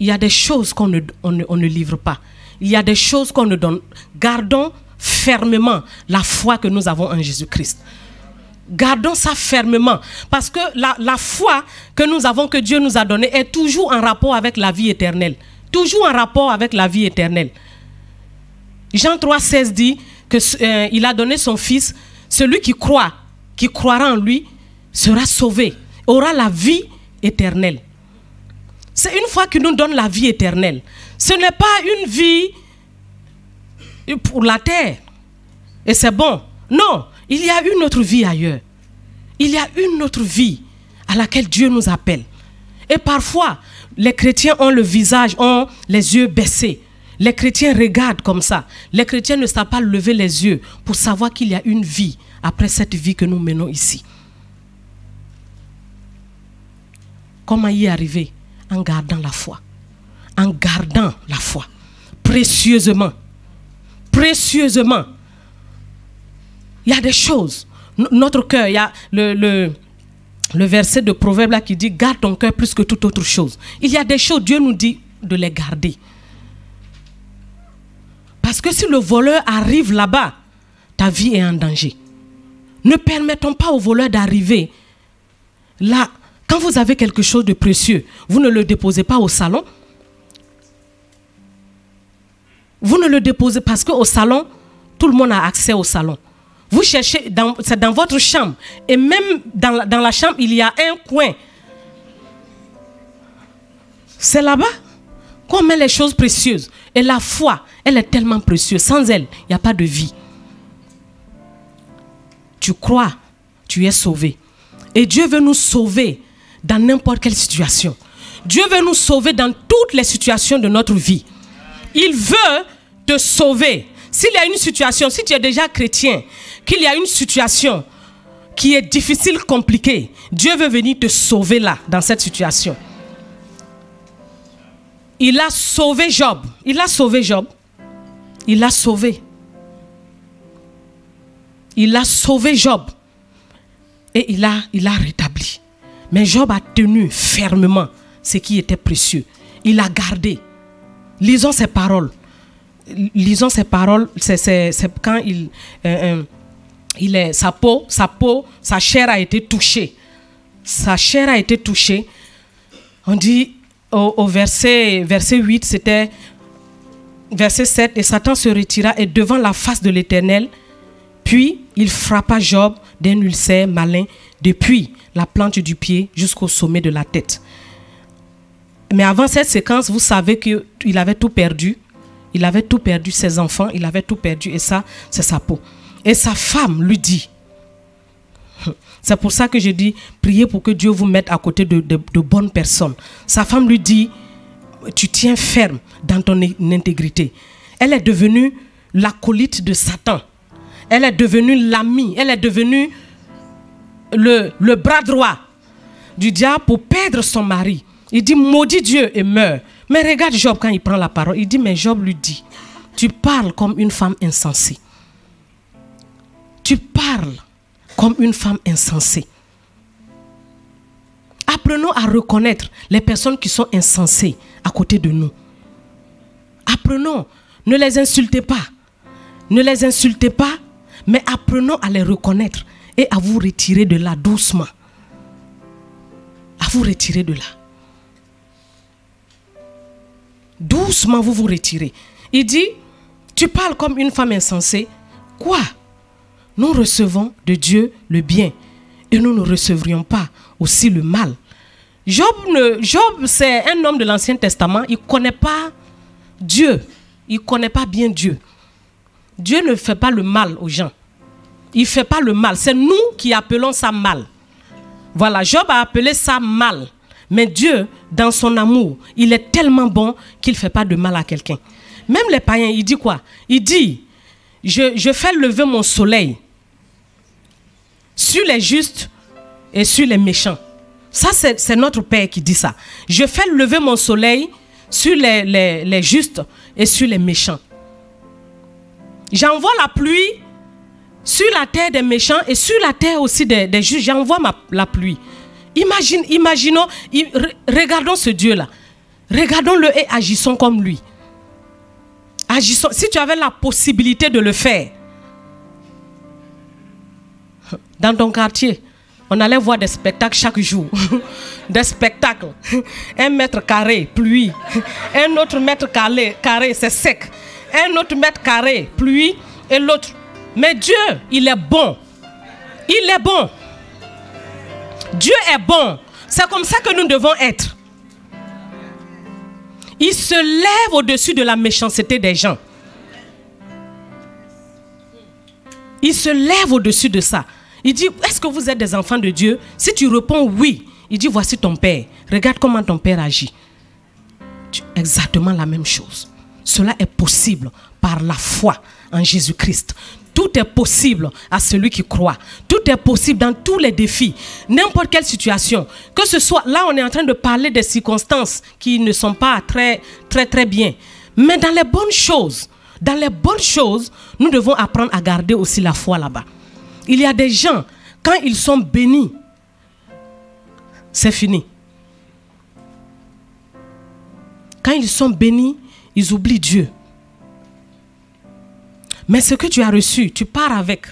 Il y a des choses qu'on ne livre pas. Il y a des choses qu'on ne donne. Gardons fermement la foi que nous avons en Jésus-Christ. Gardons ça fermement. Parce que la foi que nous avons, que Dieu nous a donnée, est toujours en rapport avec la vie éternelle. Toujours en rapport avec la vie éternelle. Jean 3,16 dit qu'il a donné son fils. Celui qui croira en lui, sera sauvé, aura la vie éternelle. C'est une fois qu'il nous donne la vie éternelle. Ce n'est pas une vie pour la terre. Et c'est bon. Non, il y a une autre vie ailleurs. Il y a une autre vie à laquelle Dieu nous appelle. Et parfois, les chrétiens ont le visage, ont les yeux baissés. Les chrétiens regardent comme ça. Les chrétiens ne savent pas lever les yeux pour savoir qu'il y a une vie après cette vie que nous menons ici. Comment y arriver? En gardant la foi. En gardant la foi. Précieusement. Précieusement. Il y a des choses. Notre cœur, il y a le verset de Proverbe là qui dit, garde ton cœur plus que toute autre chose. Il y a des choses, Dieu nous dit de les garder. Parce que si le voleur arrive là-bas, ta vie est en danger. Ne permettons pas au voleur d'arriver là. Quand vous avez quelque chose de précieux, vous ne le déposez pas au salon. Vous ne le déposez parce qu'au salon, tout le monde a accès au salon. Vous cherchez, c'est dans votre chambre. Et même dans la chambre, il y a un coin. C'est là-bas qu'on met les choses précieuses. Et la foi, elle est tellement précieuse. Sans elle, il n'y a pas de vie. Tu crois, tu es sauvé. Et Dieu veut nous sauver dans n'importe quelle situation. Dieu veut nous sauver dans toutes les situations de notre vie. Il veut te sauver. S'il y a une situation, si tu es déjà chrétien, qu'il y a une situation qui est difficile, compliquée, Dieu veut venir te sauver là, dans cette situation. il a sauvé Job. Il a sauvé Job. Il a sauvé. Il a sauvé Job. Et il a rétabli. Mais Job a tenu fermement ce qui était précieux. Il a gardé. Lisons ses paroles. Lisons ses paroles. C'est quand sa chair a été touchée. Sa chair a été touchée. On dit au verset 8, c'était verset 7, et Satan se retira et devant la face de l'Éternel, puis il frappa Job d'un ulcère malin depuis la plante du pied jusqu'au sommet de la tête. Mais avant cette séquence, vous savez qu'il avait tout perdu. Il avait tout perdu, ses enfants, il avait tout perdu, et ça, c'est sa peau. Et sa femme lui dit, c'est pour ça que je dis, priez pour que Dieu vous mette à côté de bonnes personnes. Sa femme lui dit, tu tiens ferme dans ton intégrité. Elle est devenue l'acolyte de Satan. Elle est devenue l'amie. Elle est devenue le bras droit du diable pour perdre son mari. Il dit, maudit Dieu et meurt. Mais regarde Job quand il prend la parole. Il dit, mais Job lui dit, tu parles comme une femme insensée. Tu parles comme une femme insensée. Apprenons à reconnaître les personnes qui sont insensées à côté de nous. Apprenons, ne les insultez pas. Ne les insultez pas, mais apprenons à les reconnaître et à vous retirer de là doucement. À vous retirer de là. Doucement, vous vous retirez. Il dit, tu parles comme une femme insensée. Quoi? Nous recevons de Dieu le bien et nous ne recevrions pas aussi le mal. Job, c'est un homme de l'Ancien Testament. Il ne connaît pas Dieu. Il ne connaît pas bien Dieu. Dieu ne fait pas le mal aux gens. Il ne fait pas le mal. C'est nous qui appelons ça mal. Voilà, Job a appelé ça mal. Mais Dieu, dans son amour, il est tellement bon qu'il ne fait pas de mal à quelqu'un. Même les païens, il dit quoi? Il dit, je fais lever mon soleil sur les justes et sur les méchants. Ça, c'est notre Père qui dit ça. Je fais lever mon soleil sur les justes et sur les méchants. J'envoie la pluie sur la terre des méchants et sur la terre aussi des justes. J'envoie la pluie. Imaginons, regardons ce Dieu-là. Regardons-le et agissons comme lui. Agissons. Si tu avais la possibilité de le faire, dans ton quartier, on allait voir des spectacles chaque jour. Des spectacles. 1 mètre carré, pluie. Un autre mètre carré, c'est sec. Un autre mètre carré, pluie. Et l'autre. Mais Dieu, il est bon. Il est bon. Dieu est bon. C'est comme ça que nous devons être. Il se lève au-dessus de la méchanceté des gens. Il se lève au-dessus de ça. Il dit, est-ce que vous êtes des enfants de Dieu? Si tu réponds oui, il dit, voici ton Père. Regarde comment ton Père agit. Exactement la même chose. Cela est possible par la foi en Jésus-Christ. Tout est possible à celui qui croit. Tout est possible dans tous les défis. N'importe quelle situation. Que ce soit, là on est en train de parler des circonstances qui ne sont pas très bien. Mais dans les bonnes choses, nous devons apprendre à garder aussi la foi là-bas. Il y a des gens, quand ils sont bénis, c'est fini. Quand ils sont bénis, ils oublient Dieu. Mais ce que tu as reçu, tu pars avec.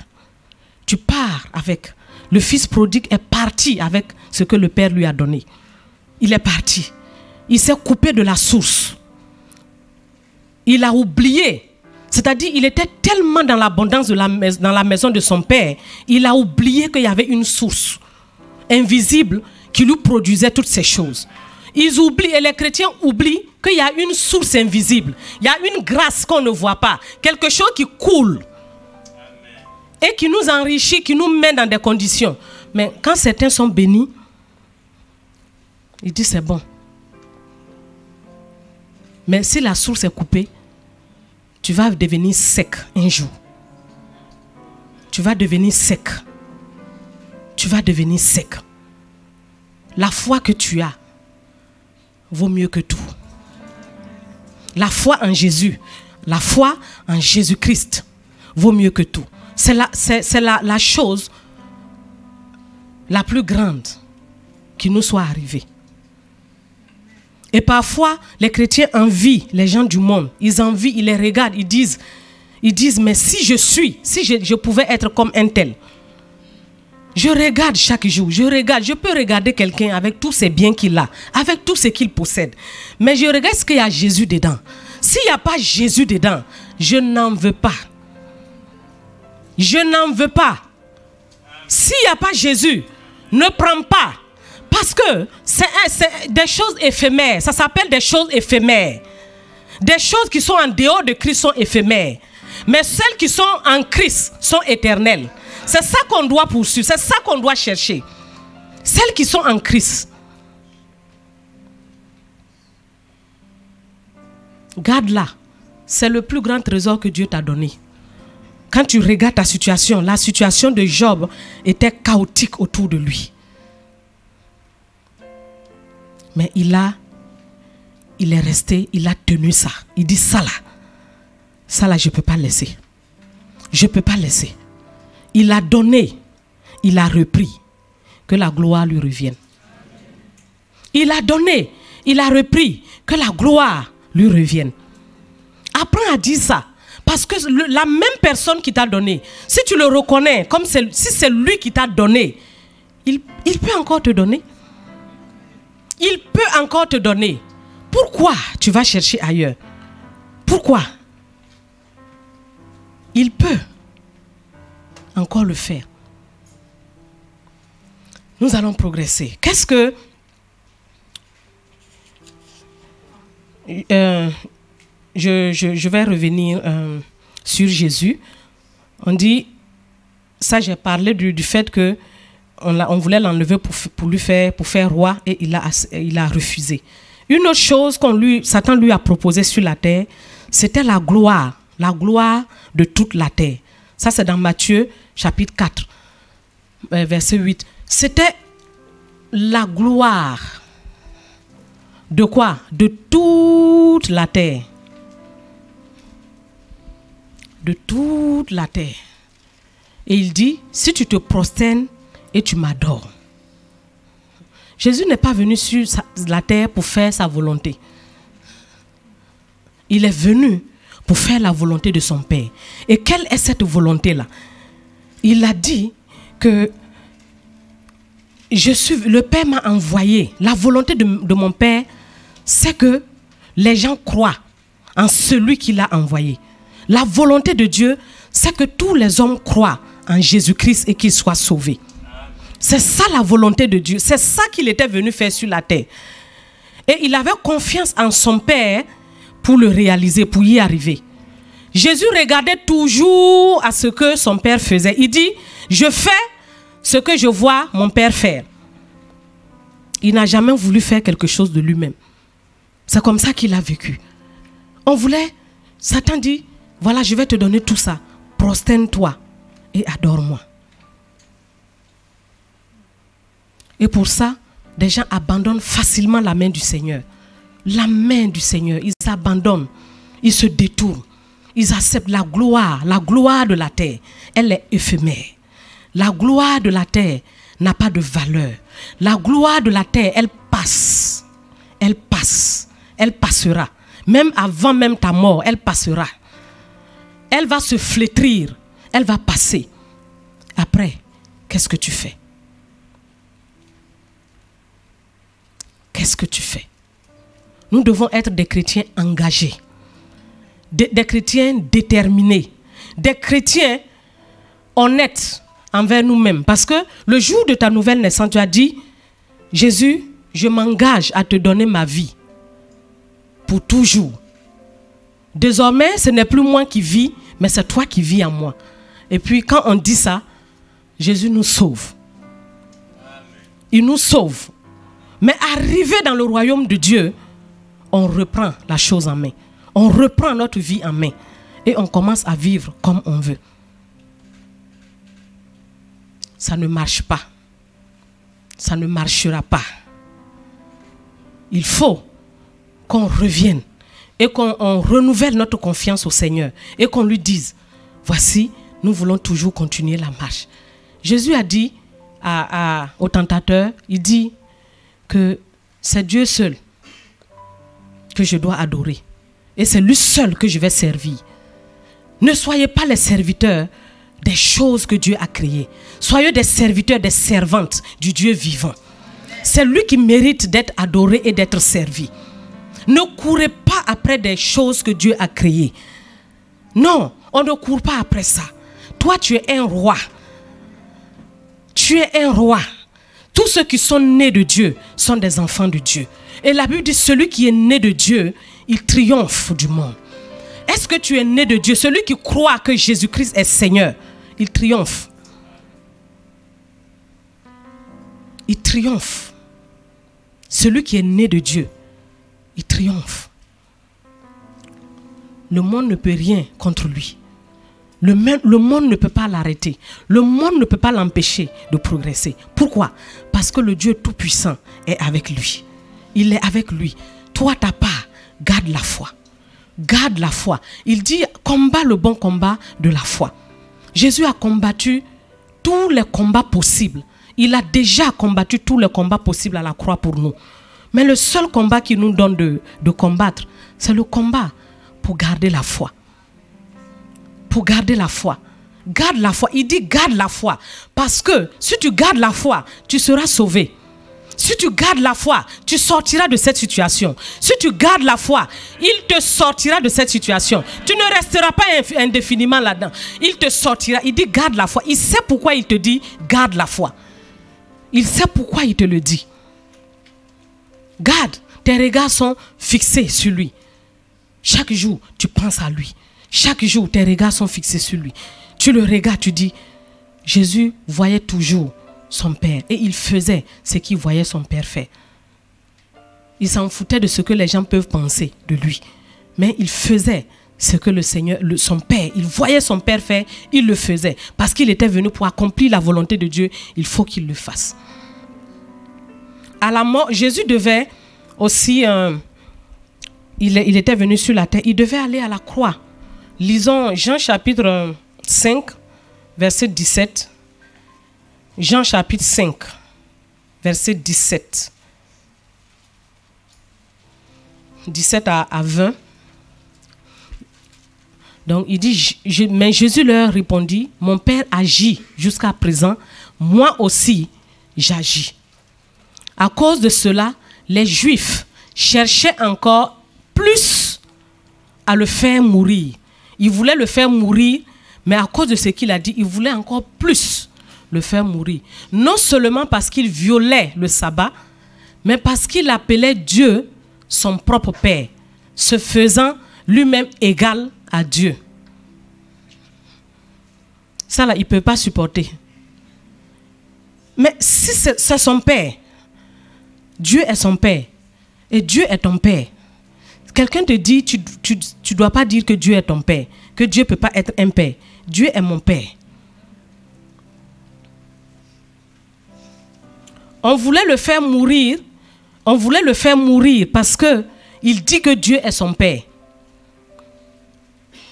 Tu pars avec. Le fils prodigue est parti avec ce que le Père lui a donné. Il est parti. Il s'est coupé de la source. Il a oublié. C'est-à-dire, il était tellement dans l'abondance dans la maison de son Père, il a oublié qu'il y avait une source invisible qui lui produisait toutes ces choses. Ils oublient, et les chrétiens oublient qu'il y a une source invisible. Il y a une grâce qu'on ne voit pas. Quelque chose qui coule. Et qui nous enrichit, qui nous met dans des conditions. Mais quand certains sont bénis, ils disent c'est bon. Mais si la source est coupée, tu vas devenir sec un jour. Tu vas devenir sec. Tu vas devenir sec. La foi que tu as vaut mieux que tout. La foi en Jésus, la foi en Jésus-Christ vaut mieux que tout. C'est la chose la plus grande qui nous soit arrivée. Et parfois, les chrétiens envient les gens du monde. Ils envient, ils les regardent, ils disent, mais si je pouvais être comme un tel. Je regarde chaque jour, je peux regarder quelqu'un avec tous ses biens qu'il a, avec tout ce qu'il possède. Mais je regarde ce qu'il y a Jésus dedans. S'il n'y a pas Jésus dedans, je n'en veux pas. Je n'en veux pas. S'il n'y a pas Jésus, ne prends pas. Parce que c'est des choses éphémères. Ça s'appelle des choses éphémères. Des choses qui sont en dehors de Christ sont éphémères. Mais celles qui sont en Christ sont éternelles. C'est ça qu'on doit poursuivre. C'est ça qu'on doit chercher. Celles qui sont en Christ. Garde-la. C'est le plus grand trésor que Dieu t'a donné. Quand tu regardes ta situation, la situation de Job était chaotique autour de lui. Mais il est resté, il a tenu ça. Il dit ça là, je ne peux pas laisser. Je ne peux pas laisser. Il a donné, il a repris. Que la gloire lui revienne. Il a donné, il a repris. Que la gloire lui revienne. Apprends à dire ça. Parce que la même personne qui t'a donné, si tu le reconnais, comme si c'est lui qui t'a donné, il peut encore te donner. Il peut encore te donner. Pourquoi tu vas chercher ailleurs? Pourquoi? Il peut encore le faire. Nous allons progresser. Qu'est-ce que... je vais revenir sur Jésus. On dit... Ça, j'ai parlé du fait que on voulait l'enlever pour faire roi et il a refusé. Une autre chose Satan lui a proposé sur la terre, c'était la gloire de toute la terre. Ça, c'est dans Matthieu, chapitre 4, verset 8. C'était la gloire de quoi? De toute la terre. De toute la terre. Et il dit, si tu te prosternes et tu m'adores. Jésus n'est pas venu sur la terre pour faire sa volonté. Il est venu pour faire la volonté de son Père. Et quelle est cette volonté-là? Il a dit que le Père m'a envoyé. La volonté de mon Père, c'est que les gens croient en celui qui l'a envoyé. La volonté de Dieu, c'est que tous les hommes croient en Jésus-Christ et qu'ils soient sauvés. C'est ça la volonté de Dieu. C'est ça qu'il était venu faire sur la terre. Et il avait confiance en son Père pour le réaliser, pour y arriver. Jésus regardait toujours à ce que son Père faisait. Il dit, je fais ce que je vois mon Père faire. Il n'a jamais voulu faire quelque chose de lui-même. C'est comme ça qu'il a vécu. Satan dit, voilà, je vais te donner tout ça. Prosterne-toi et adore-moi. Et pour ça, des gens abandonnent facilement la main du Seigneur. La main du Seigneur, ils s'abandonnent, ils se détournent. Ils acceptent la gloire de la terre. Elle est éphémère. La gloire de la terre n'a pas de valeur. La gloire de la terre, elle passe. Elle passe. Elle passera. Même avant même ta mort, elle passera. Elle va se flétrir. Elle va passer. Après, qu'est-ce que tu fais? Qu'est-ce que tu fais? Nous devons être des chrétiens engagés. Des chrétiens déterminés. Des chrétiens honnêtes envers nous-mêmes. Parce que le jour de ta nouvelle naissance, tu as dit, Jésus, je m'engage à te donner ma vie. Pour toujours. Désormais, ce n'est plus moi qui vis, mais c'est toi qui vis en moi. Et puis quand on dit ça, Jésus nous sauve. Il nous sauve. Mais arrivé dans le royaume de Dieu, on reprend la chose en main. On reprend notre vie en main. Et on commence à vivre comme on veut. Ça ne marche pas. Ça ne marchera pas. Il faut qu'on revienne et qu'on renouvelle notre confiance au Seigneur et qu'on lui dise, voici, nous voulons toujours continuer la marche. Jésus a dit au tentateur, il dit que c'est Dieu seul que je dois adorer. Et c'est lui seul que je vais servir. Ne soyez pas les serviteurs des choses que Dieu a créées. Soyez des serviteurs, des servantes du Dieu vivant. C'est lui qui mérite d'être adoré et d'être servi. Ne courez pas après des choses que Dieu a créées. Non, on ne court pas après ça. Toi, tu es un roi. Tu es un roi. Tous ceux qui sont nés de Dieu sont des enfants de Dieu. Et la Bible dit, celui qui est né de Dieu, il triomphe du monde. Est-ce que tu es né de Dieu? Celui qui croit que Jésus-Christ est Seigneur, il triomphe. Il triomphe. Celui qui est né de Dieu, il triomphe. Le monde ne peut rien contre lui. Le monde ne peut pas l'arrêter. Le monde ne peut pas l'empêcher de progresser. Pourquoi? Parce que le Dieu Tout-Puissant est avec lui. Il est avec lui. Toi, ta part, garde la foi. Garde la foi. Il dit, combat le bon combat de la foi. Jésus a combattu tous les combats possibles. Il a déjà combattu tous les combats possibles à la croix pour nous. Mais le seul combat qu'il nous donne de combattre, c'est le combat pour garder la foi. Pour garder la foi. Garde la foi. Il dit garde la foi. Parce que si tu gardes la foi, tu seras sauvé. Si tu gardes la foi, tu sortiras de cette situation. Si tu gardes la foi, il te sortira de cette situation. Tu ne resteras pas indéfiniment là-dedans. Il te sortira. Il dit garde la foi. Il sait pourquoi il te dit garde la foi. Il sait pourquoi il te le dit. Garde. Tes regards sont fixés sur lui. Chaque jour, tu penses à lui. Chaque jour, tes regards sont fixés sur lui. Tu le regardes, tu dis, Jésus voyait toujours son Père. Et il faisait ce qu'il voyait son Père faire. Il s'en foutait de ce que les gens peuvent penser de lui. Mais il faisait ce que le Seigneur, son Père, il voyait son Père faire, il le faisait. Parce qu'il était venu pour accomplir la volonté de Dieu, il faut qu'il le fasse. À la mort, Jésus devait aussi, il était venu sur la terre, il devait aller à la croix. Lisons Jean chapitre 5, verset 17. Jean chapitre 5, verset 17. 17 à 20. Donc il dit, mais Jésus leur répondit, mon Père agit jusqu'à présent, moi aussi j'agis. À cause de cela, les Juifs cherchaient encore plus à le faire mourir. Ils voulaient le faire mourir, mais à cause de ce qu'il a dit, ils voulaient encore plus le faire mourir. Non seulement parce qu'il violait le sabbat, mais parce qu'il appelait Dieu son propre Père, se faisant lui-même égal à Dieu. Ça là, il ne peut pas supporter. Mais si c'est son Père, Dieu est son Père, et Dieu est ton Père. Quelqu'un te dit, tu ne dois pas dire que Dieu est ton Père, que Dieu ne peut pas être un Père. Dieu est mon Père. On voulait le faire mourir. On voulait le faire mourir parce qu'il dit que Dieu est son Père.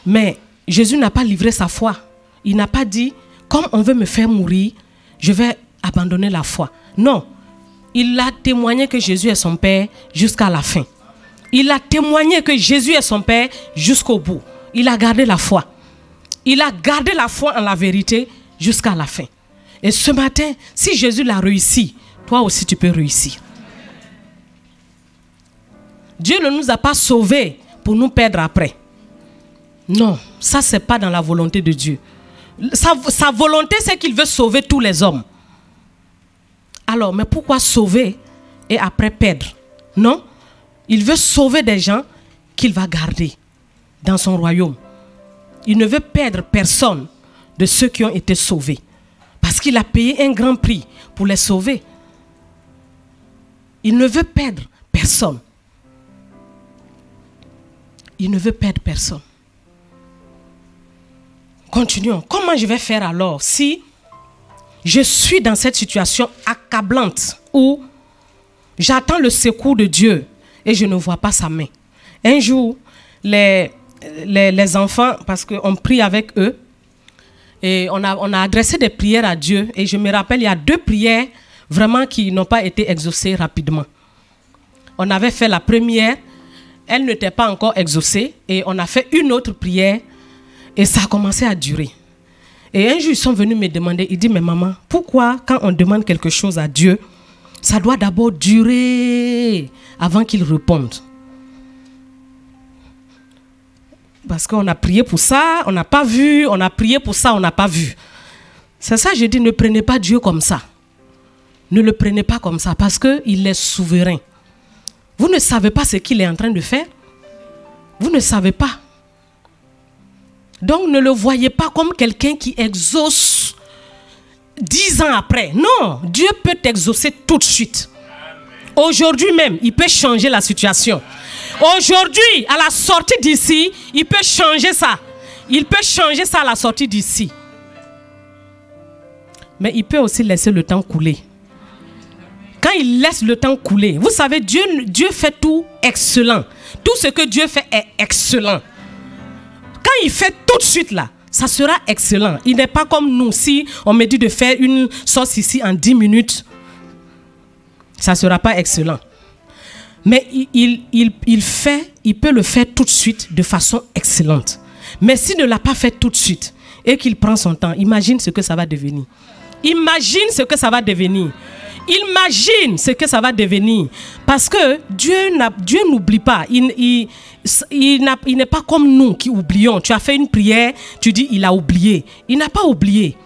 Mais Jésus n'a pas livré sa foi. Il n'a pas dit, comme on veut me faire mourir, je vais abandonner la foi. Non. Il a témoigné que Jésus est son Père jusqu'à la fin. Il a témoigné que Jésus est son Père jusqu'au bout. Il a gardé la foi. Il a gardé la foi en la vérité jusqu'à la fin. Et ce matin, si Jésus l'a réussi, toi aussi tu peux réussir. Dieu ne nous a pas sauvés pour nous perdre après. Non, ça c'est pas dans la volonté de Dieu. Sa volonté c'est qu'il veut sauver tous les hommes. Alors, mais pourquoi sauver et après perdre? Non, il veut sauver des gens qu'il va garder dans son royaume. Il ne veut perdre personne de ceux qui ont été sauvés. Parce qu'il a payé un grand prix pour les sauver. Il ne veut perdre personne. Il ne veut perdre personne. Continuons. Comment je vais faire alors si je suis dans cette situation accablante où j'attends le secours de Dieu et je ne vois pas sa main? Un jour, les enfants, parce qu'on prie avec eux, et on a adressé des prières à Dieu. Et je me rappelle, il y a 2 prières vraiment qui n'ont pas été exaucées rapidement. On avait fait la première, elle n'était pas encore exaucée, et on a fait une autre prière, et ça a commencé à durer. Et un jour, ils sont venus me demander, ils disent, mais maman, pourquoi quand on demande quelque chose à Dieu, ça doit d'abord durer avant qu'il réponde? Parce qu'on a prié pour ça, on n'a pas vu, on a prié pour ça, on n'a pas vu. C'est ça, je dis, ne prenez pas Dieu comme ça. Ne le prenez pas comme ça, parce qu'il est souverain. Vous ne savez pas ce qu'il est en train de faire. Vous ne savez pas. Donc, ne le voyez pas comme quelqu'un qui exauce 10 ans après. Non, Dieu peut t'exaucer tout de suite. Aujourd'hui même, il peut changer la situation. Aujourd'hui, à la sortie d'ici, il peut changer ça. Il peut changer ça à la sortie d'ici. Mais il peut aussi laisser le temps couler. Quand il laisse le temps couler, vous savez, Dieu fait tout excellent. Tout ce que Dieu fait est excellent. Quand il fait tout de suite là, ça sera excellent. Il n'est pas comme nous. Si on me dit de faire une sauce ici en 10 minutes, ça ne sera pas excellent. Mais il peut le faire tout de suite de façon excellente. Mais s'il ne l'a pas fait tout de suite et qu'il prend son temps, imagine ce que ça va devenir. Imagine ce que ça va devenir. Imagine ce que ça va devenir. Parce que Dieu n'oublie pas. Il n'est pas comme nous qui oublions. Tu as fait une prière, tu dis il a oublié. Il n'a pas oublié.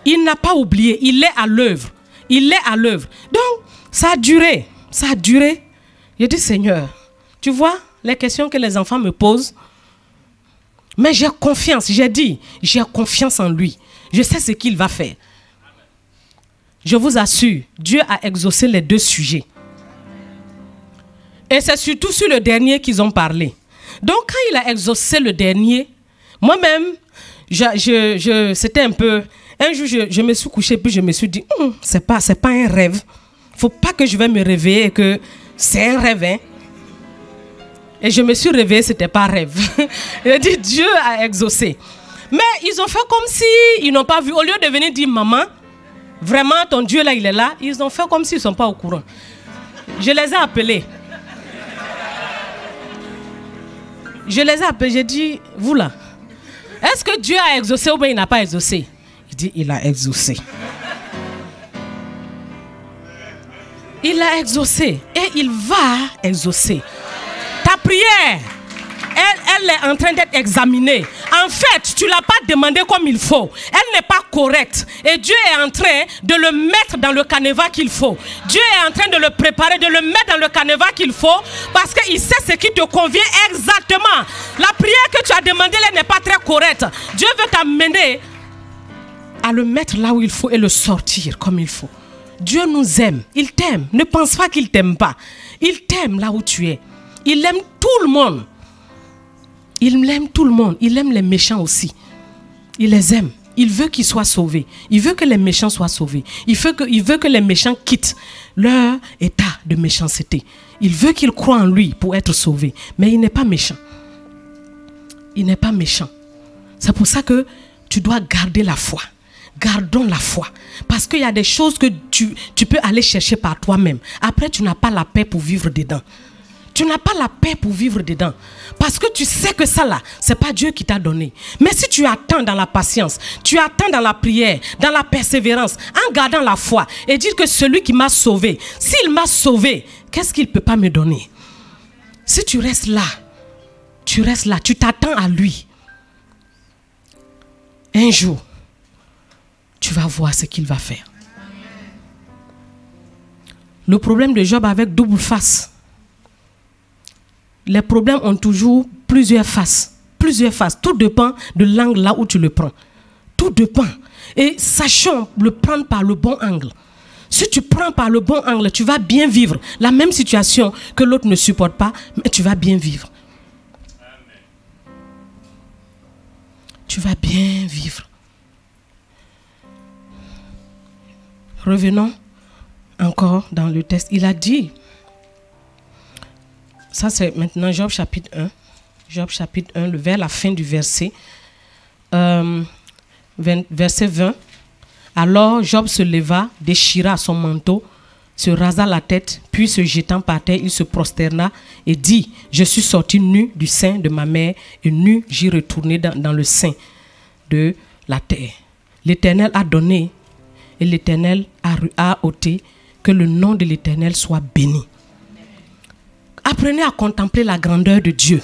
Il n'a pas oublié. Il est à l'œuvre. Il est à l'œuvre. Donc, ça a duré. Ça a duré. Je dis, Seigneur, tu vois les questions que les enfants me posent. Mais j'ai confiance. J'ai dit, j'ai confiance en lui. Je sais ce qu'il va faire. Je vous assure, Dieu a exaucé les 2 sujets. Et c'est surtout sur le dernier qu'ils ont parlé. Donc, quand il a exaucé le dernier, moi-même, c'était un peu... Un jour, je me suis couché puis je me suis dit, c'est pas un rêve. Il ne faut pas que je vais me réveiller et que c'est un rêve. Hein? Et je me suis réveillée, ce n'était pas un rêve. Il a dit, Dieu a exaucé. Mais ils ont fait comme si ils n'ont pas vu. Au lieu de venir dire, maman, vraiment, ton Dieu là, il est là. Ils ont fait comme s'ils ne sont pas au courant. Je les ai appelés. J'ai dit, vous là, est-ce que Dieu a exaucé ou bien il n'a pas exaucé? Il dit, il a exaucé. Il a exaucé et il va exaucer. Ta prière, elle est en train d'être examinée. En fait, tu ne l'as pas demandé comme il faut. Elle n'est pas correcte. Et Dieu est en train de le mettre dans le canevas qu'il faut. Dieu est en train de le préparer, de le mettre dans le canevas qu'il faut. Parce qu'il sait ce qui te convient exactement. La prière que tu as demandée, elle n'est pas très correcte. Dieu veut t'amener à le mettre là où il faut et le sortir comme il faut. Dieu nous aime. Il t'aime. Ne pense pas qu'il ne t'aime pas. Il t'aime là où tu es. Il aime tout le monde. Il aime tout le monde. Il aime les méchants aussi. Il les aime. Il veut qu'ils soient sauvés. Il veut que les méchants soient sauvés. Il veut que les méchants quittent leur état de méchanceté. Il veut qu'ils croient en lui pour être sauvés. Mais il n'est pas méchant. Il n'est pas méchant. C'est pour ça que tu dois garder la foi. Gardons la foi. Parce qu'il y a des choses que tu peux aller chercher par toi-même. Après, tu n'as pas la paix pour vivre dedans. Tu n'as pas la paix pour vivre dedans. Parce que tu sais que ça là, ce n'est pas Dieu qui t'a donné. Mais si tu attends dans la patience, tu attends dans la prière, dans la persévérance, en gardant la foi, et dire que celui qui m'a sauvé, s'il m'a sauvé, qu'est-ce qu'il ne peut pas me donner? Si tu restes là, tu t'attends à lui. Un jour, tu vas voir ce qu'il va faire. Le problème de Job avec double face. Les problèmes ont toujours plusieurs faces. Plusieurs faces. Tout dépend de l'angle là où tu le prends. Tout dépend. Et sachons le prendre par le bon angle. Si tu prends par le bon angle, tu vas bien vivre. La même situation que l'autre ne supporte pas, mais tu vas bien vivre. Tu vas bien vivre. Revenons encore dans le texte. Il a dit, ça c'est maintenant Job chapitre 1, Job chapitre 1, vers la fin du verset, verset 20. Alors Job se leva, déchira son manteau, se rasa la tête, puis se jetant par terre, il se prosterna et dit, je suis sorti nu du sein de ma mère et nu j'y retourné dans le sein de la terre. L'Éternel a donné et l'Éternel a ôté, que le nom de l'Éternel soit béni. Apprenez à contempler la grandeur de Dieu.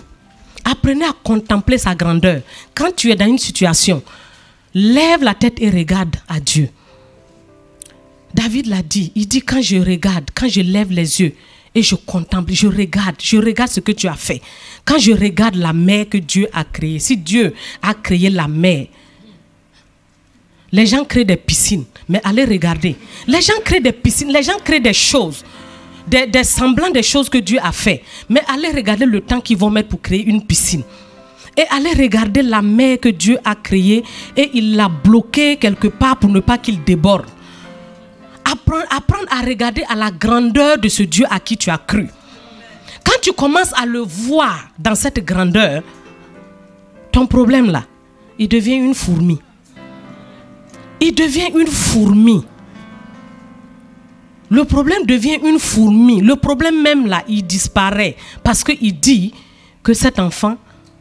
Apprenez à contempler sa grandeur. Quand tu es dans une situation, lève la tête et regarde à Dieu. David l'a dit, il dit quand je regarde, quand je lève les yeux et je contemple, je regarde ce que tu as fait. Quand je regarde la mer que Dieu a créée, si Dieu a créé la mer, les gens créent des piscines, mais allez regarder. Les gens créent des piscines, les gens créent des choses, des semblants des choses que Dieu a fait. Mais allez regarder le temps qu'ils vont mettre pour créer une piscine. Et allez regarder la mer que Dieu a créée et il l'a bloquée quelque part pour ne pas qu'il déborde. Apprendre à regarder à la grandeur de ce Dieu à qui tu as cru. Quand tu commences à le voir dans cette grandeur, ton problème là, il devient une fourmi. Il devient une fourmi. Le problème devient une fourmi. Le problème même là, il disparaît. Parce qu'il dit que cet enfant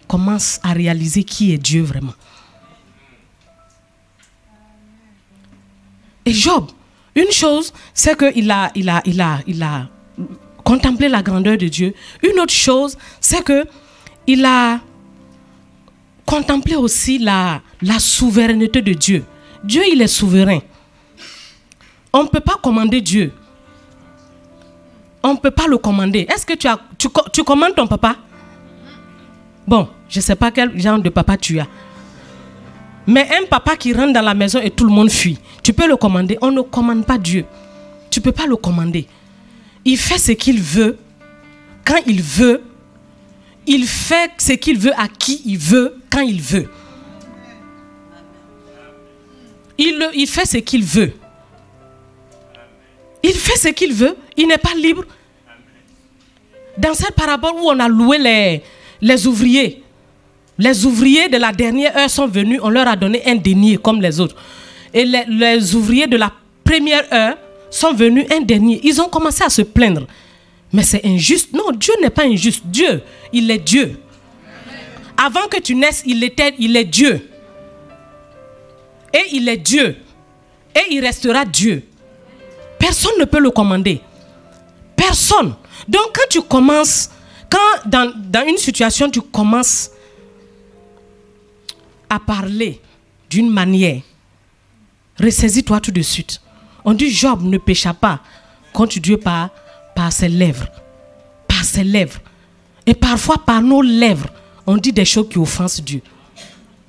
commence à réaliser qui est Dieu vraiment. Et Job, une chose, c'est qu'il a contemplé la grandeur de Dieu. Une autre chose, c'est qu'il a contemplé aussi la souveraineté de Dieu. Dieu, il est souverain. On ne peut pas commander Dieu. On ne peut pas le commander. Est-ce que tu commandes ton papa? Bon, je ne sais pas quel genre de papa tu as. Mais un papa qui rentre dans la maison et tout le monde fuit, tu peux le commander. On ne commande pas Dieu. Tu ne peux pas le commander. Il fait ce qu'il veut, quand il veut. Il fait ce qu'il veut à qui il veut, quand il veut. Il fait ce qu'il veut. Il fait ce qu'il veut. Il n'est pas libre. Dans cette parabole où on a loué les ouvriers, les ouvriers de la dernière heure sont venus, on leur a donné un denier comme les autres. Et les ouvriers de la première heure sont venus un denier. Ils ont commencé à se plaindre. Mais c'est injuste. Non, Dieu n'est pas injuste. Dieu, il est Dieu. Avant que tu naisses, il est Dieu. Et il est Dieu. Et il restera Dieu. Personne ne peut le commander. Personne. Donc quand tu commences, quand dans une situation tu commences à parler d'une manière, ressaisis-toi tout de suite. On dit Job ne pécha pas contre Dieu par ses lèvres. Par ses lèvres. Et parfois par nos lèvres, on dit des choses qui offensent Dieu.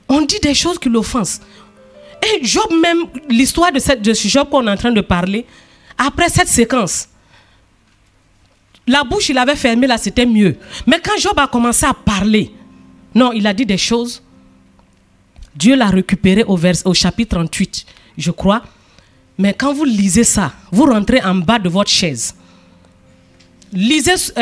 On dit des choses qui l'offensent. Et Job même, l'histoire de ce Job qu'on est en train de parler, après cette séquence, la bouche il avait fermée là, c'était mieux. Mais quand Job a commencé à parler, non, il a dit des choses. Dieu l'a récupéré au chapitre 38, je crois. Mais quand vous lisez ça, vous rentrez en bas de votre chaise. Lisez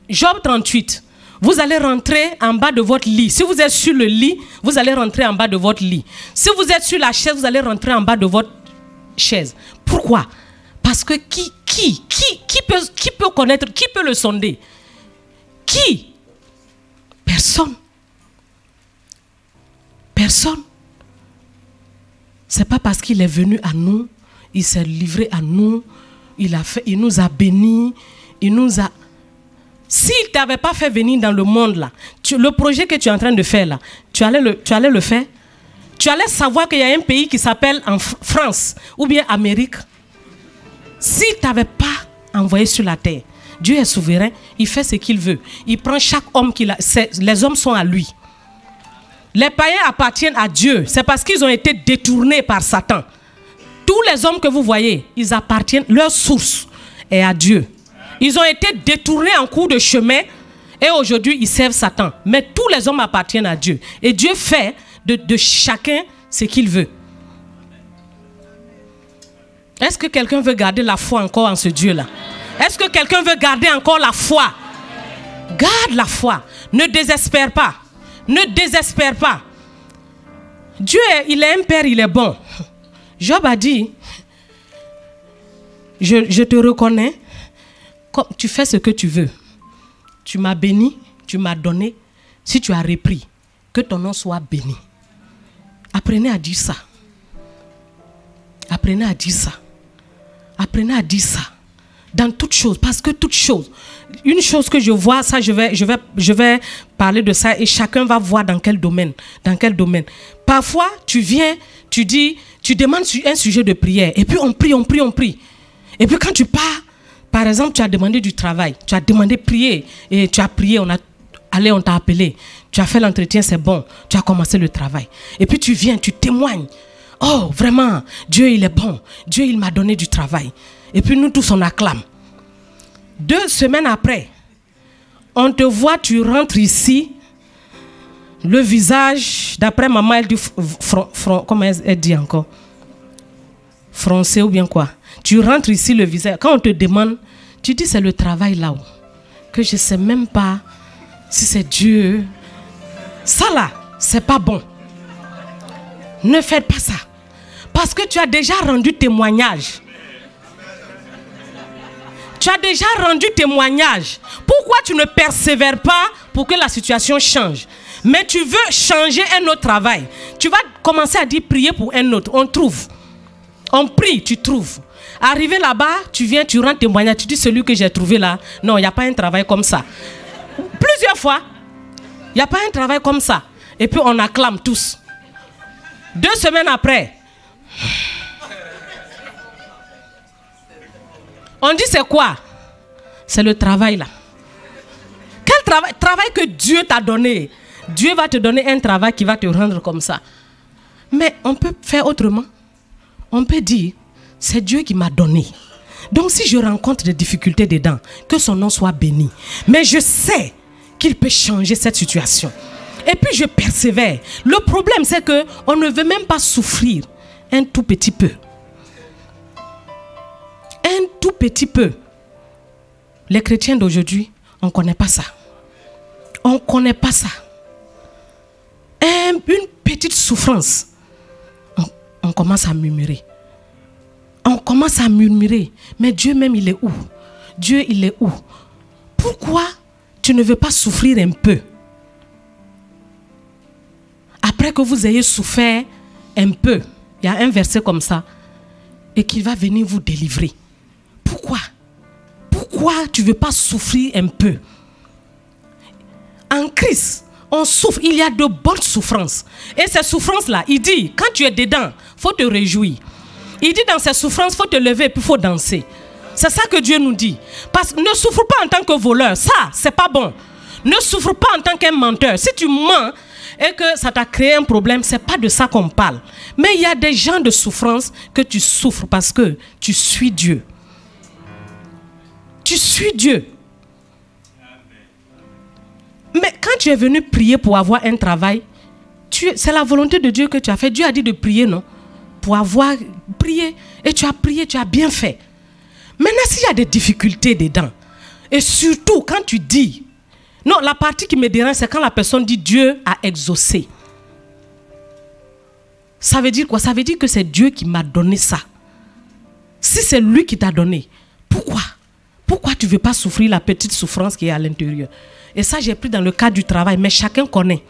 Job 38. Vous allez rentrer en bas de votre lit. Si vous êtes sur le lit, vous allez rentrer en bas de votre lit. Si vous êtes sur la chaise, vous allez rentrer en bas de votre chaise. Pourquoi? Parce que qui peut connaître, qui peut le sonder? Qui? Personne. Personne. C'est pas parce qu'il est venu à nous, il s'est livré à nous, il nous a bénis, il nous a... S'il ne t'avait pas fait venir dans le monde là, le projet que tu es en train de faire là, tu allais le faire? Tu allais savoir qu'il y a un pays qui s'appelle France ou bien Amérique. S'il ne t'avait pas envoyé sur la terre, Dieu est souverain, il fait ce qu'il veut. Il prend chaque homme qu'il a. Les hommes sont à lui. Les païens appartiennent à Dieu. C'est parce qu'ils ont été détournés par Satan. Tous les hommes que vous voyez, ils appartiennent, leur source est à Dieu. Ils ont été détournés en cours de chemin et aujourd'hui ils servent Satan. Mais tous les hommes appartiennent à Dieu. Et Dieu fait de chacun ce qu'il veut. Est-ce que quelqu'un veut garder la foi encore en ce Dieu-là? Est-ce que quelqu'un veut garder encore la foi? Garde la foi. Ne désespère pas. Ne désespère pas. Dieu, il est un père, il est bon. Job a dit, je te reconnais, comme tu fais ce que tu veux. Tu m'as béni, tu m'as donné. Si tu as repris, que ton nom soit béni. Apprenez à dire ça. Apprenez à dire ça. Apprenez à dire ça. Dans toutes choses. Parce que toutes choses. Une chose que je vois, ça je vais parler de ça et chacun va voir dans quel domaine. Dans quel domaine. Parfois, tu viens, tu dis, tu demandes un sujet de prière. Et puis on prie, on prie, on prie. Et puis quand tu pars, par exemple, tu as demandé du travail. Tu as demandé prier. Et tu as prié, on t'a appelé. Tu as fait l'entretien, c'est bon. Tu as commencé le travail. Et puis tu viens, tu témoignes. Oh, vraiment, Dieu, il est bon. Dieu, il m'a donné du travail. Et puis nous tous, on acclame. 2 semaines après, on te voit, tu rentres ici. Le visage, d'après maman, elle dit, comment elle dit encore? Français ou bien quoi? Tu rentres ici, le visage. Quand on te demande, tu dis, c'est le travail là-haut. Que je ne sais même pas si c'est Dieu. Ça là, c'est pas bon. Ne faites pas ça. Parce que tu as déjà rendu témoignage. Tu as déjà rendu témoignage. Pourquoi tu ne persévères pas pour que la situation change? Mais tu veux changer un autre travail. Tu vas commencer à dire prier pour un autre. On trouve. On prie, tu trouves. Arrivé là-bas, tu viens, tu rends témoignage. Tu dis celui que j'ai trouvé là. Non, il n'y a pas un travail comme ça. Plusieurs fois. Il n'y a pas un travail comme ça. Et puis on acclame tous. 2 semaines après. On dit c'est quoi? C'est le travail là. Quel travail? Travail que Dieu t'a donné. Dieu va te donner un travail qui va te rendre comme ça. Mais on peut faire autrement. On peut dire, c'est Dieu qui m'a donné. Donc si je rencontre des difficultés dedans, que son nom soit béni. Mais je sais qu'il peut changer cette situation. Et puis je persévère. Le problème c'est qu'on ne veut même pas souffrir un tout petit peu. Un tout petit peu. Les chrétiens d'aujourd'hui, on ne connaît pas ça. On ne connaît pas ça. Une petite souffrance, on commence à murmurer. On commence à murmurer. Mais Dieu même, il est où? Dieu, il est où? Pourquoi tu ne veux pas souffrir un peu? Après que vous ayez souffert un peu, il y a un verset comme ça, et qu'il va venir vous délivrer. Pourquoi? Pourquoi tu ne veux pas souffrir un peu? En Christ, on souffre. Il y a de bonnes souffrances. Et ces souffrances-là, il dit, quand tu es dedans, il faut te réjouir. Il dit, dans ces souffrances, il faut te lever et puis il faut danser. C'est ça que Dieu nous dit. Parce que ne souffre pas en tant que voleur. Ça, c'est pas bon. Ne souffre pas en tant qu'un menteur. Si tu mens et que ça t'a créé un problème, c'est pas de ça qu'on parle. Mais il y a des gens de souffrance que tu souffres parce que tu suis Dieu. Tu suis Dieu. Mais quand tu es venu prier pour avoir un travail, c'est la volonté de Dieu que tu as fait. Dieu a dit de prier, non? Pour avoir prié. Et tu as prié, tu as bien fait. Maintenant, s'il y a des difficultés dedans, et surtout quand tu dis, non, la partie qui me dérange, c'est quand la personne dit Dieu a exaucé. Ça veut dire quoi? Ça veut dire que c'est Dieu qui m'a donné ça. Si c'est lui qui t'a donné, pourquoi? Pourquoi tu ne veux pas souffrir la petite souffrance qui est à l'intérieur? Et ça, j'ai pris dans le cadre du travail, mais chacun connaît.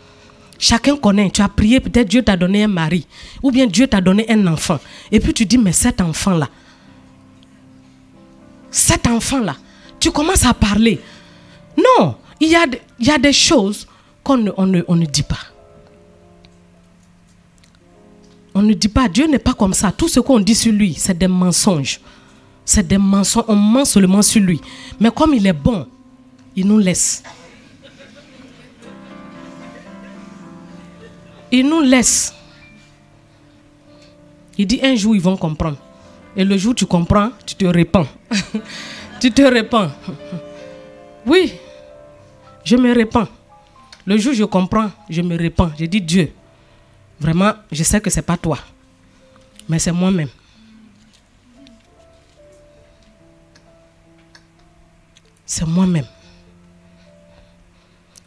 Chacun connaît. Tu as prié, peut-être Dieu t'a donné un mari, ou bien Dieu t'a donné un enfant. Et puis tu dis, mais cet enfant-là, tu commences à parler. Non, il y a des choses qu'on ne dit pas. On ne dit pas, Dieu n'est pas comme ça. Tout ce qu'on dit sur lui, c'est des mensonges. C'est des mensonges, on ment seulement sur lui. Mais comme il est bon, il nous laisse. Il nous laisse. Il dit un jour ils vont comprendre. Et le jour où tu comprends, tu te répands. Tu te répands. Oui, je me répands. Le jour où je comprends, je me répands. Je dis Dieu, vraiment, je sais que ce n'est pas toi. Mais c'est moi-même. C'est moi-même.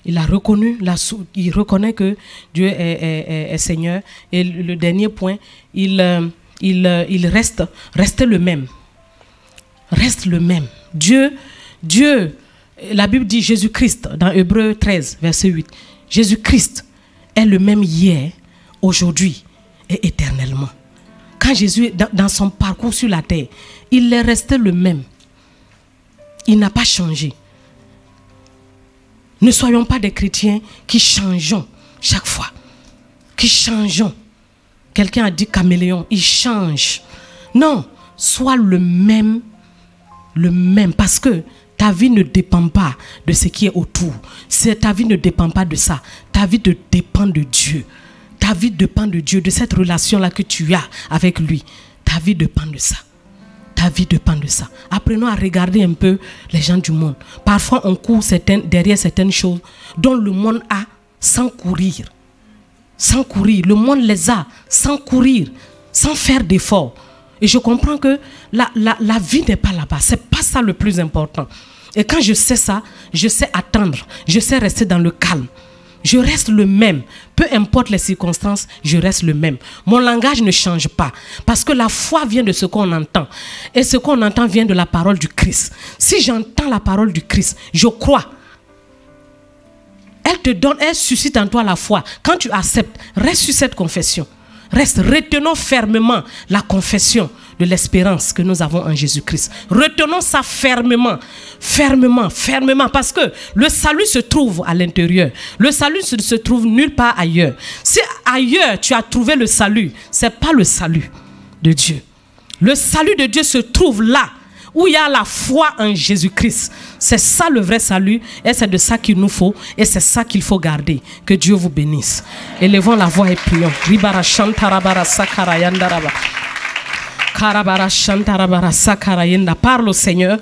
Il a reconnu, il reconnaît que Dieu est Seigneur. Et le dernier point, il reste le même. Reste le même. Dieu, la Bible dit Jésus-Christ dans Hébreux 13, verset 8. Jésus-Christ est le même hier, aujourd'hui et éternellement. Quand Jésus, dans son parcours sur la terre, il est resté le même. Il n'a pas changé. Ne soyons pas des chrétiens qui changeons chaque fois. Qui changeons. Quelqu'un a dit caméléon, il change. Non, sois le même. Le même, parce que ta vie ne dépend pas de ce qui est autour. Ta vie ne dépend pas de ça. Ta vie dépend de Dieu. Ta vie dépend de Dieu, de cette relation-là que tu as avec lui. Ta vie dépend de ça. Ta vie dépend de ça. Apprenons à regarder un peu les gens du monde. Parfois, on court derrière certaines choses dont le monde a sans courir. Sans courir. Le monde les a sans courir, sans faire d'efforts. Et je comprends que la vie n'est pas là-bas. Ce n'est pas ça le plus important. Et quand je sais ça, je sais attendre. Je sais rester dans le calme. Je reste le même. Peu importe les circonstances, je reste le même. Mon langage ne change pas. Parce que la foi vient de ce qu'on entend. Et ce qu'on entend vient de la parole du Christ. Si j'entends la parole du Christ, je crois. Elle te donne, elle suscite en toi la foi. Quand tu acceptes, reste sur cette confession. Retenons fermement la confession de l'espérance que nous avons en Jésus-Christ. Retenons ça fermement, fermement, fermement, parce que le salut se trouve à l'intérieur. Le salut ne se trouve nulle part ailleurs. Si ailleurs tu as trouvé le salut, ce n'est pas le salut de Dieu. Le salut de Dieu se trouve là, où il y a la foi en Jésus-Christ. C'est ça le vrai salut et c'est de ça qu'il nous faut et c'est ça qu'il faut garder. Que Dieu vous bénisse. Élevons la voix et prions. Parle au Seigneur.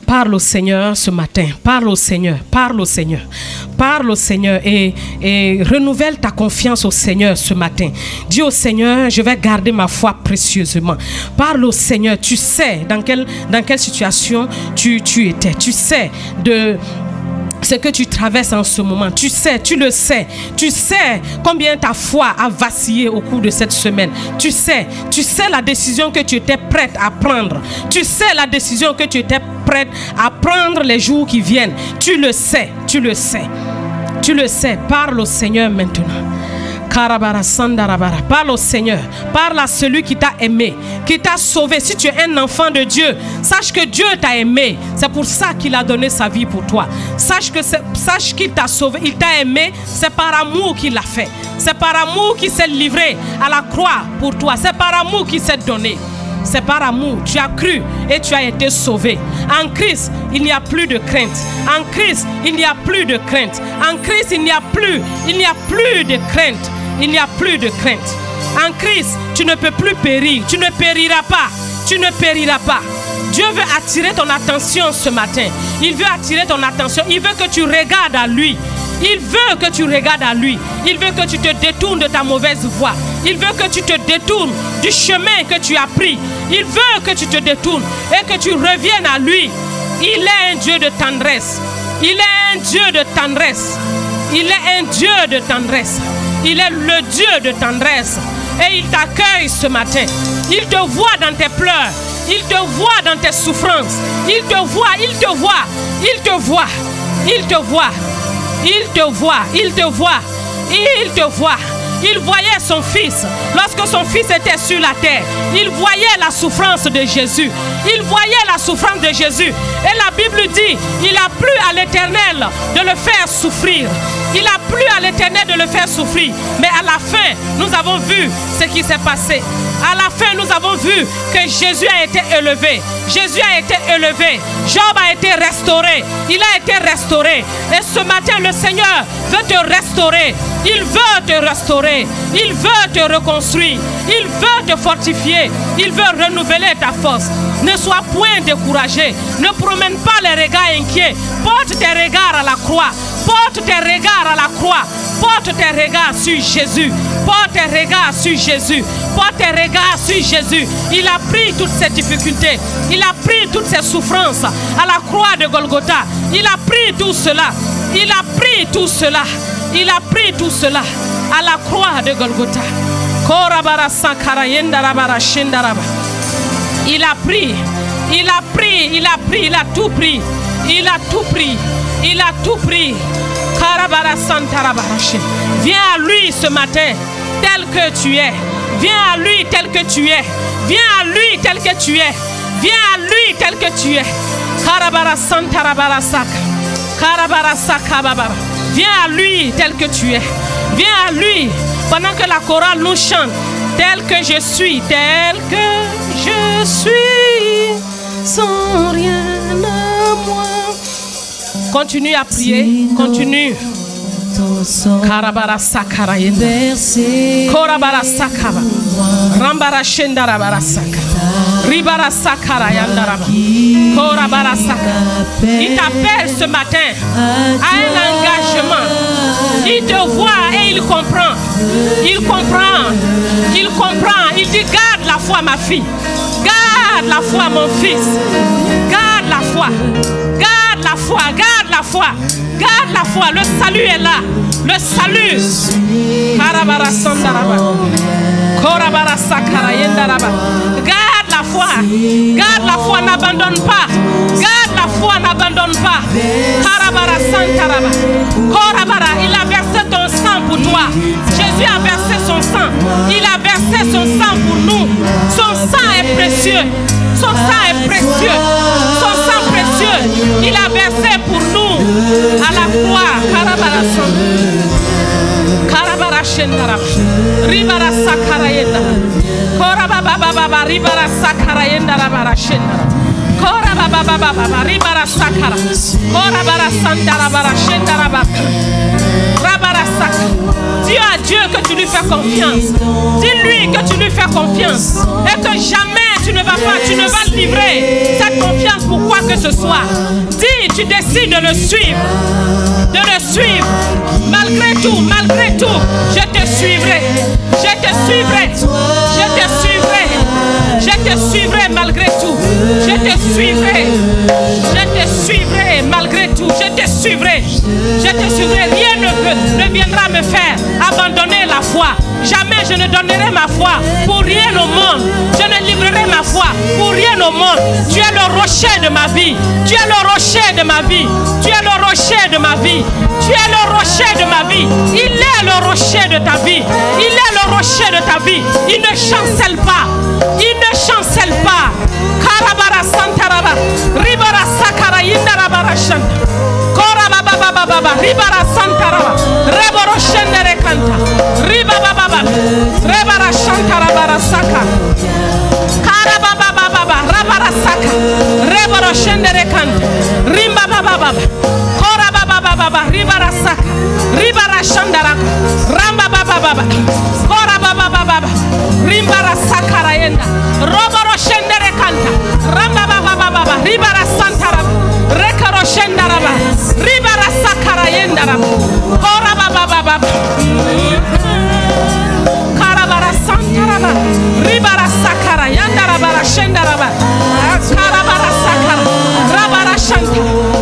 Parle au Seigneur ce matin. Parle au Seigneur. Parle au Seigneur. Parle au Seigneur et renouvelle ta confiance au Seigneur ce matin. Dis au Seigneur, je vais garder ma foi précieusement. Parle au Seigneur. Tu sais dans quelle situation tu étais. Tu sais de ce que tu traverses en ce moment. Tu sais, tu le sais. Tu sais combien ta foi a vacillé au cours de cette semaine. Tu sais la décision que tu étais prête à prendre. Tu sais la décision que tu étais prête à prendre les jours qui viennent. Tu le sais, tu le sais. Tu le sais. Parle au Seigneur maintenant. Parle au Seigneur. Parle à celui qui t'a aimé, qui t'a sauvé. Si tu es un enfant de Dieu, sache que Dieu t'a aimé. C'est pour ça qu'il a donné sa vie pour toi. Sache qu'il t'a sauvé. Il t'a aimé. C'est par amour qu'il l'a fait. C'est par amour qu'il s'est livré à la croix pour toi. C'est par amour qu'il s'est donné. C'est par amour. Tu as cru et tu as été sauvé. En Christ, il n'y a plus de crainte. En Christ, il n'y a plus de crainte. En Christ, il n'y a plus de crainte. Il n'y a plus de crainte. En Christ, tu ne peux plus périr. Tu ne périras pas. Tu ne périras pas. Dieu veut attirer ton attention ce matin. Il veut attirer ton attention. Il veut que tu regardes à lui. Il veut que tu regardes à lui. Il veut que tu te détournes de ta mauvaise voie. Il veut que tu te détournes du chemin que tu as pris. Il veut que tu te détournes et que tu reviennes à lui. Il est un Dieu de tendresse. Il est un Dieu de tendresse. Il est un Dieu de tendresse. Il est le Dieu de tendresse. Et il t'accueille ce matin. Il te voit dans tes pleurs. Il te voit dans tes souffrances. Il te voit, il te voit. Il te voit. Il te voit. Il te voit. Il te voit. Il te voit. Il voyait son fils. Lorsque son fils était sur la terre, il voyait la souffrance de Jésus. Il voyait la souffrance de Jésus. Et la Bible dit, il a plu à l'Éternel de le faire souffrir. Il a plu à l'Éternel de le faire souffrir. Mais à la fin, nous avons vu ce qui s'est passé. À la fin, nous avons vu que Jésus a été élevé. Jésus a été élevé. Job a été restauré. Il a été restauré. Et ce matin, le Seigneur veut te restaurer. Il veut te restaurer. Il veut te reconstruire. Il veut te fortifier. Il veut renouveler ta force. Ne sois point découragé. Ne promène pas les regards inquiets. Porte tes regards à la croix. Porte tes regards à la croix. Porte tes regards sur Jésus. Porte tes regards sur Jésus. Porte tes regards sur Jésus. Il a pris toutes ces difficultés. Il a pris toutes ces souffrances à la croix de Golgotha. Il a pris tout cela. Il a pris pris tout cela. Il a pris tout cela à la croix de Golgotha. Il a pris, il a pris, il a pris, il a tout pris. Il a tout pris, il a tout pris. Viens à lui ce matin, tel que tu es. Viens à lui tel que tu es. Viens à lui tel que tu es. Viens à lui tel que tu es. Viens à lui tel que tu es. Viens à lui pendant que la chorale nous chante. Tel que je suis, sans rien à moi. Continue à prier, continue. Karabara sakara yenda. Korabara sakaba. Rambara shendara barasaka. Ribara sakara yandaraba. Korabara sakara. Il t'appelle ce matin à un engagement. Il te voit et il comprend. Il comprend. Il comprend. Il dit garde la foi ma fille. Garde la foi mon fils. Garde la foi. Garde la foi. Garde la foi. Garde la foi, le salut est là. Le salut. Karabara sandaraba. Korabara sakara yendaraba. Garde la foi. Garde la foi, n'abandonne pas. Garde la foi, n'abandonne pas. Karabara santaraba. Korabara, il a versé ton sang pour toi. Jésus a versé son sang. Il a versé son sang pour nous. Son sang est précieux. Son sang est précieux. Son sang précieux. Il a versé pour nous. À la croix, Karabara Karabara Shendara, Ribara Sakarayenda, Korababa, Ribara Sakarayenda, Rabara Shendara, Korababa, Ribara Sakara, Korabara Sandara, Shendara, Rabara Sakara. Dis à Dieu que tu lui fais confiance. Dis-lui que tu lui fais confiance. Et que jamais tu ne vas livrer cette confiance pour quoi que ce soit. Dis, tu décides de le suivre. De le suivre. Malgré tout, je te suivrai. Je te suivrai. Je te suivrai. Je te suivrai malgré tout. Je te suivrai. Je te suivrai malgré tout. Je te suivrai. Je te suivrai. Rien ne viendra me faire abandonner la foi. Jamais je ne donnerai ma foi pour rien au monde. Je ne livrerai ma foi pour rien au monde. Tu es le rocher de ma vie. Tu es le rocher de ma vie. Tu es le rocher de ma vie. Tu es le rocher de ma vie. Il est le rocher de ta vie. Il est le rocher de ta vie. Il ne chancelle pas. Il ne chancelle pas. Karabara santaraba. Ribara sakara yindarabara shanta. Korababa ribara santaraba. Reboro shendere kanta. Ribaba rebara shantarabara saka. Karababa rabara saka. Reboro shendere kanta. Rimbaba Korababa ribara saka. Ribara shandara. Rambaba Korababa rimbara sakara yenda. Roboro shendere kanta. Rambaba ribara santara. Rekaro shendaraba. Ribara sakara yendara. Korababa Karabara santaraba. Ribara sakara yandara bara shendaraba. Karabara sakara. Rabara shanta.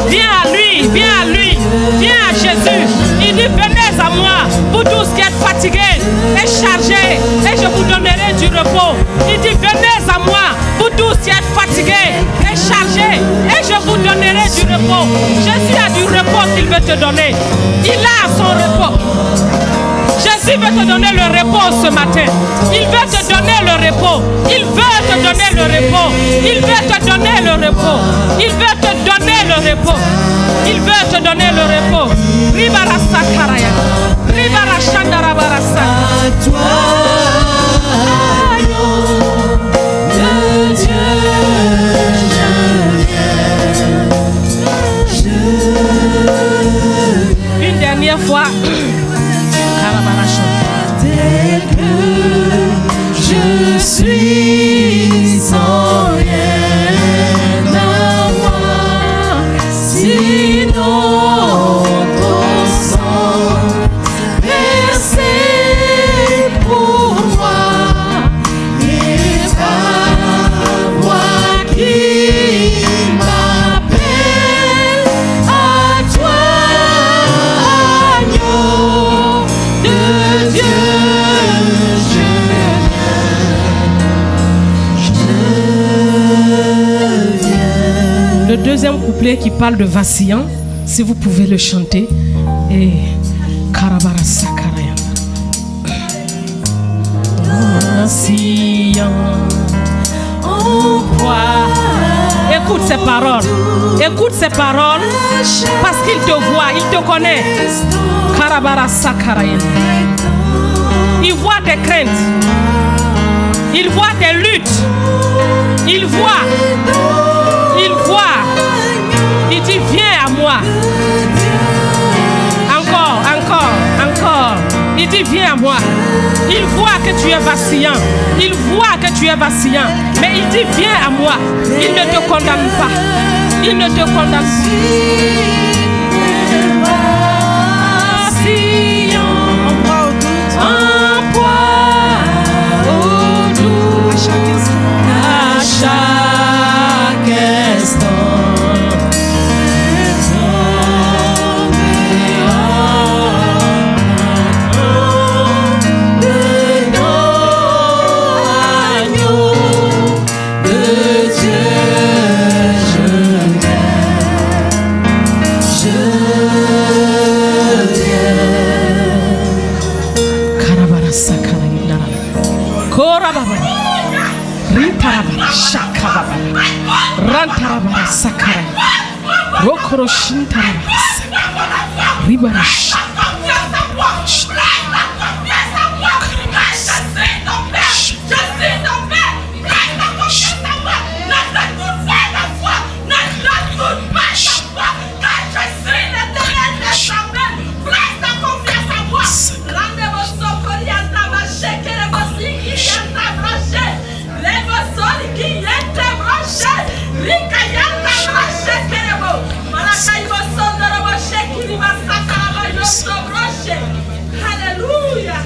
Viens à lui, viens à lui, viens à Jésus. Il dit venez à moi, vous tous qui êtes fatigués et chargés, et je vous donnerai du repos. Il dit venez à moi, vous tous qui êtes fatigués et chargés, et je vous donnerai du repos. Jésus a du repos qu'il veut te donner. Il a son repos. Jésus veut te donner le repos ce matin. Il veut te donner le repos. Il veut te donner le repos. Il veut te donner le repos. Il veut te donner le repos. Il veut te donner le repos. Ribara sakaraya. Ribara shandara barasa.
À toi, de Dieu, je viens.
Une dernière fois.
Tel que je suis sans rien à moi, sinon ton sang versé pour moi, et ta voix qui m'appelle à toi.
couplet qui parle de vacillant. Si vous pouvez le chanter. Et Karabara Sakaraya. Vacillant en quoi? Écoute ces paroles. Écoute ces paroles. Parce qu'il te voit, il te connaît. Karabara Sakaraya. Il voit tes craintes. Il voit tes luttes. Il voit. Il voit. Il dit viens à moi. Encore, encore, encore. Il dit viens à moi. Il voit que tu es vacillant. Il voit que tu es vacillant. Mais il dit viens à moi. Il ne te condamne pas. Il ne te condamne pas. Chaque instant, agneau de Dieu, je viens. Karabara Sakarayana, Korababa. Riparabara Shakababa Rantarabara Sakara Rokoroshintarabara Sakara Ribara Alléluia.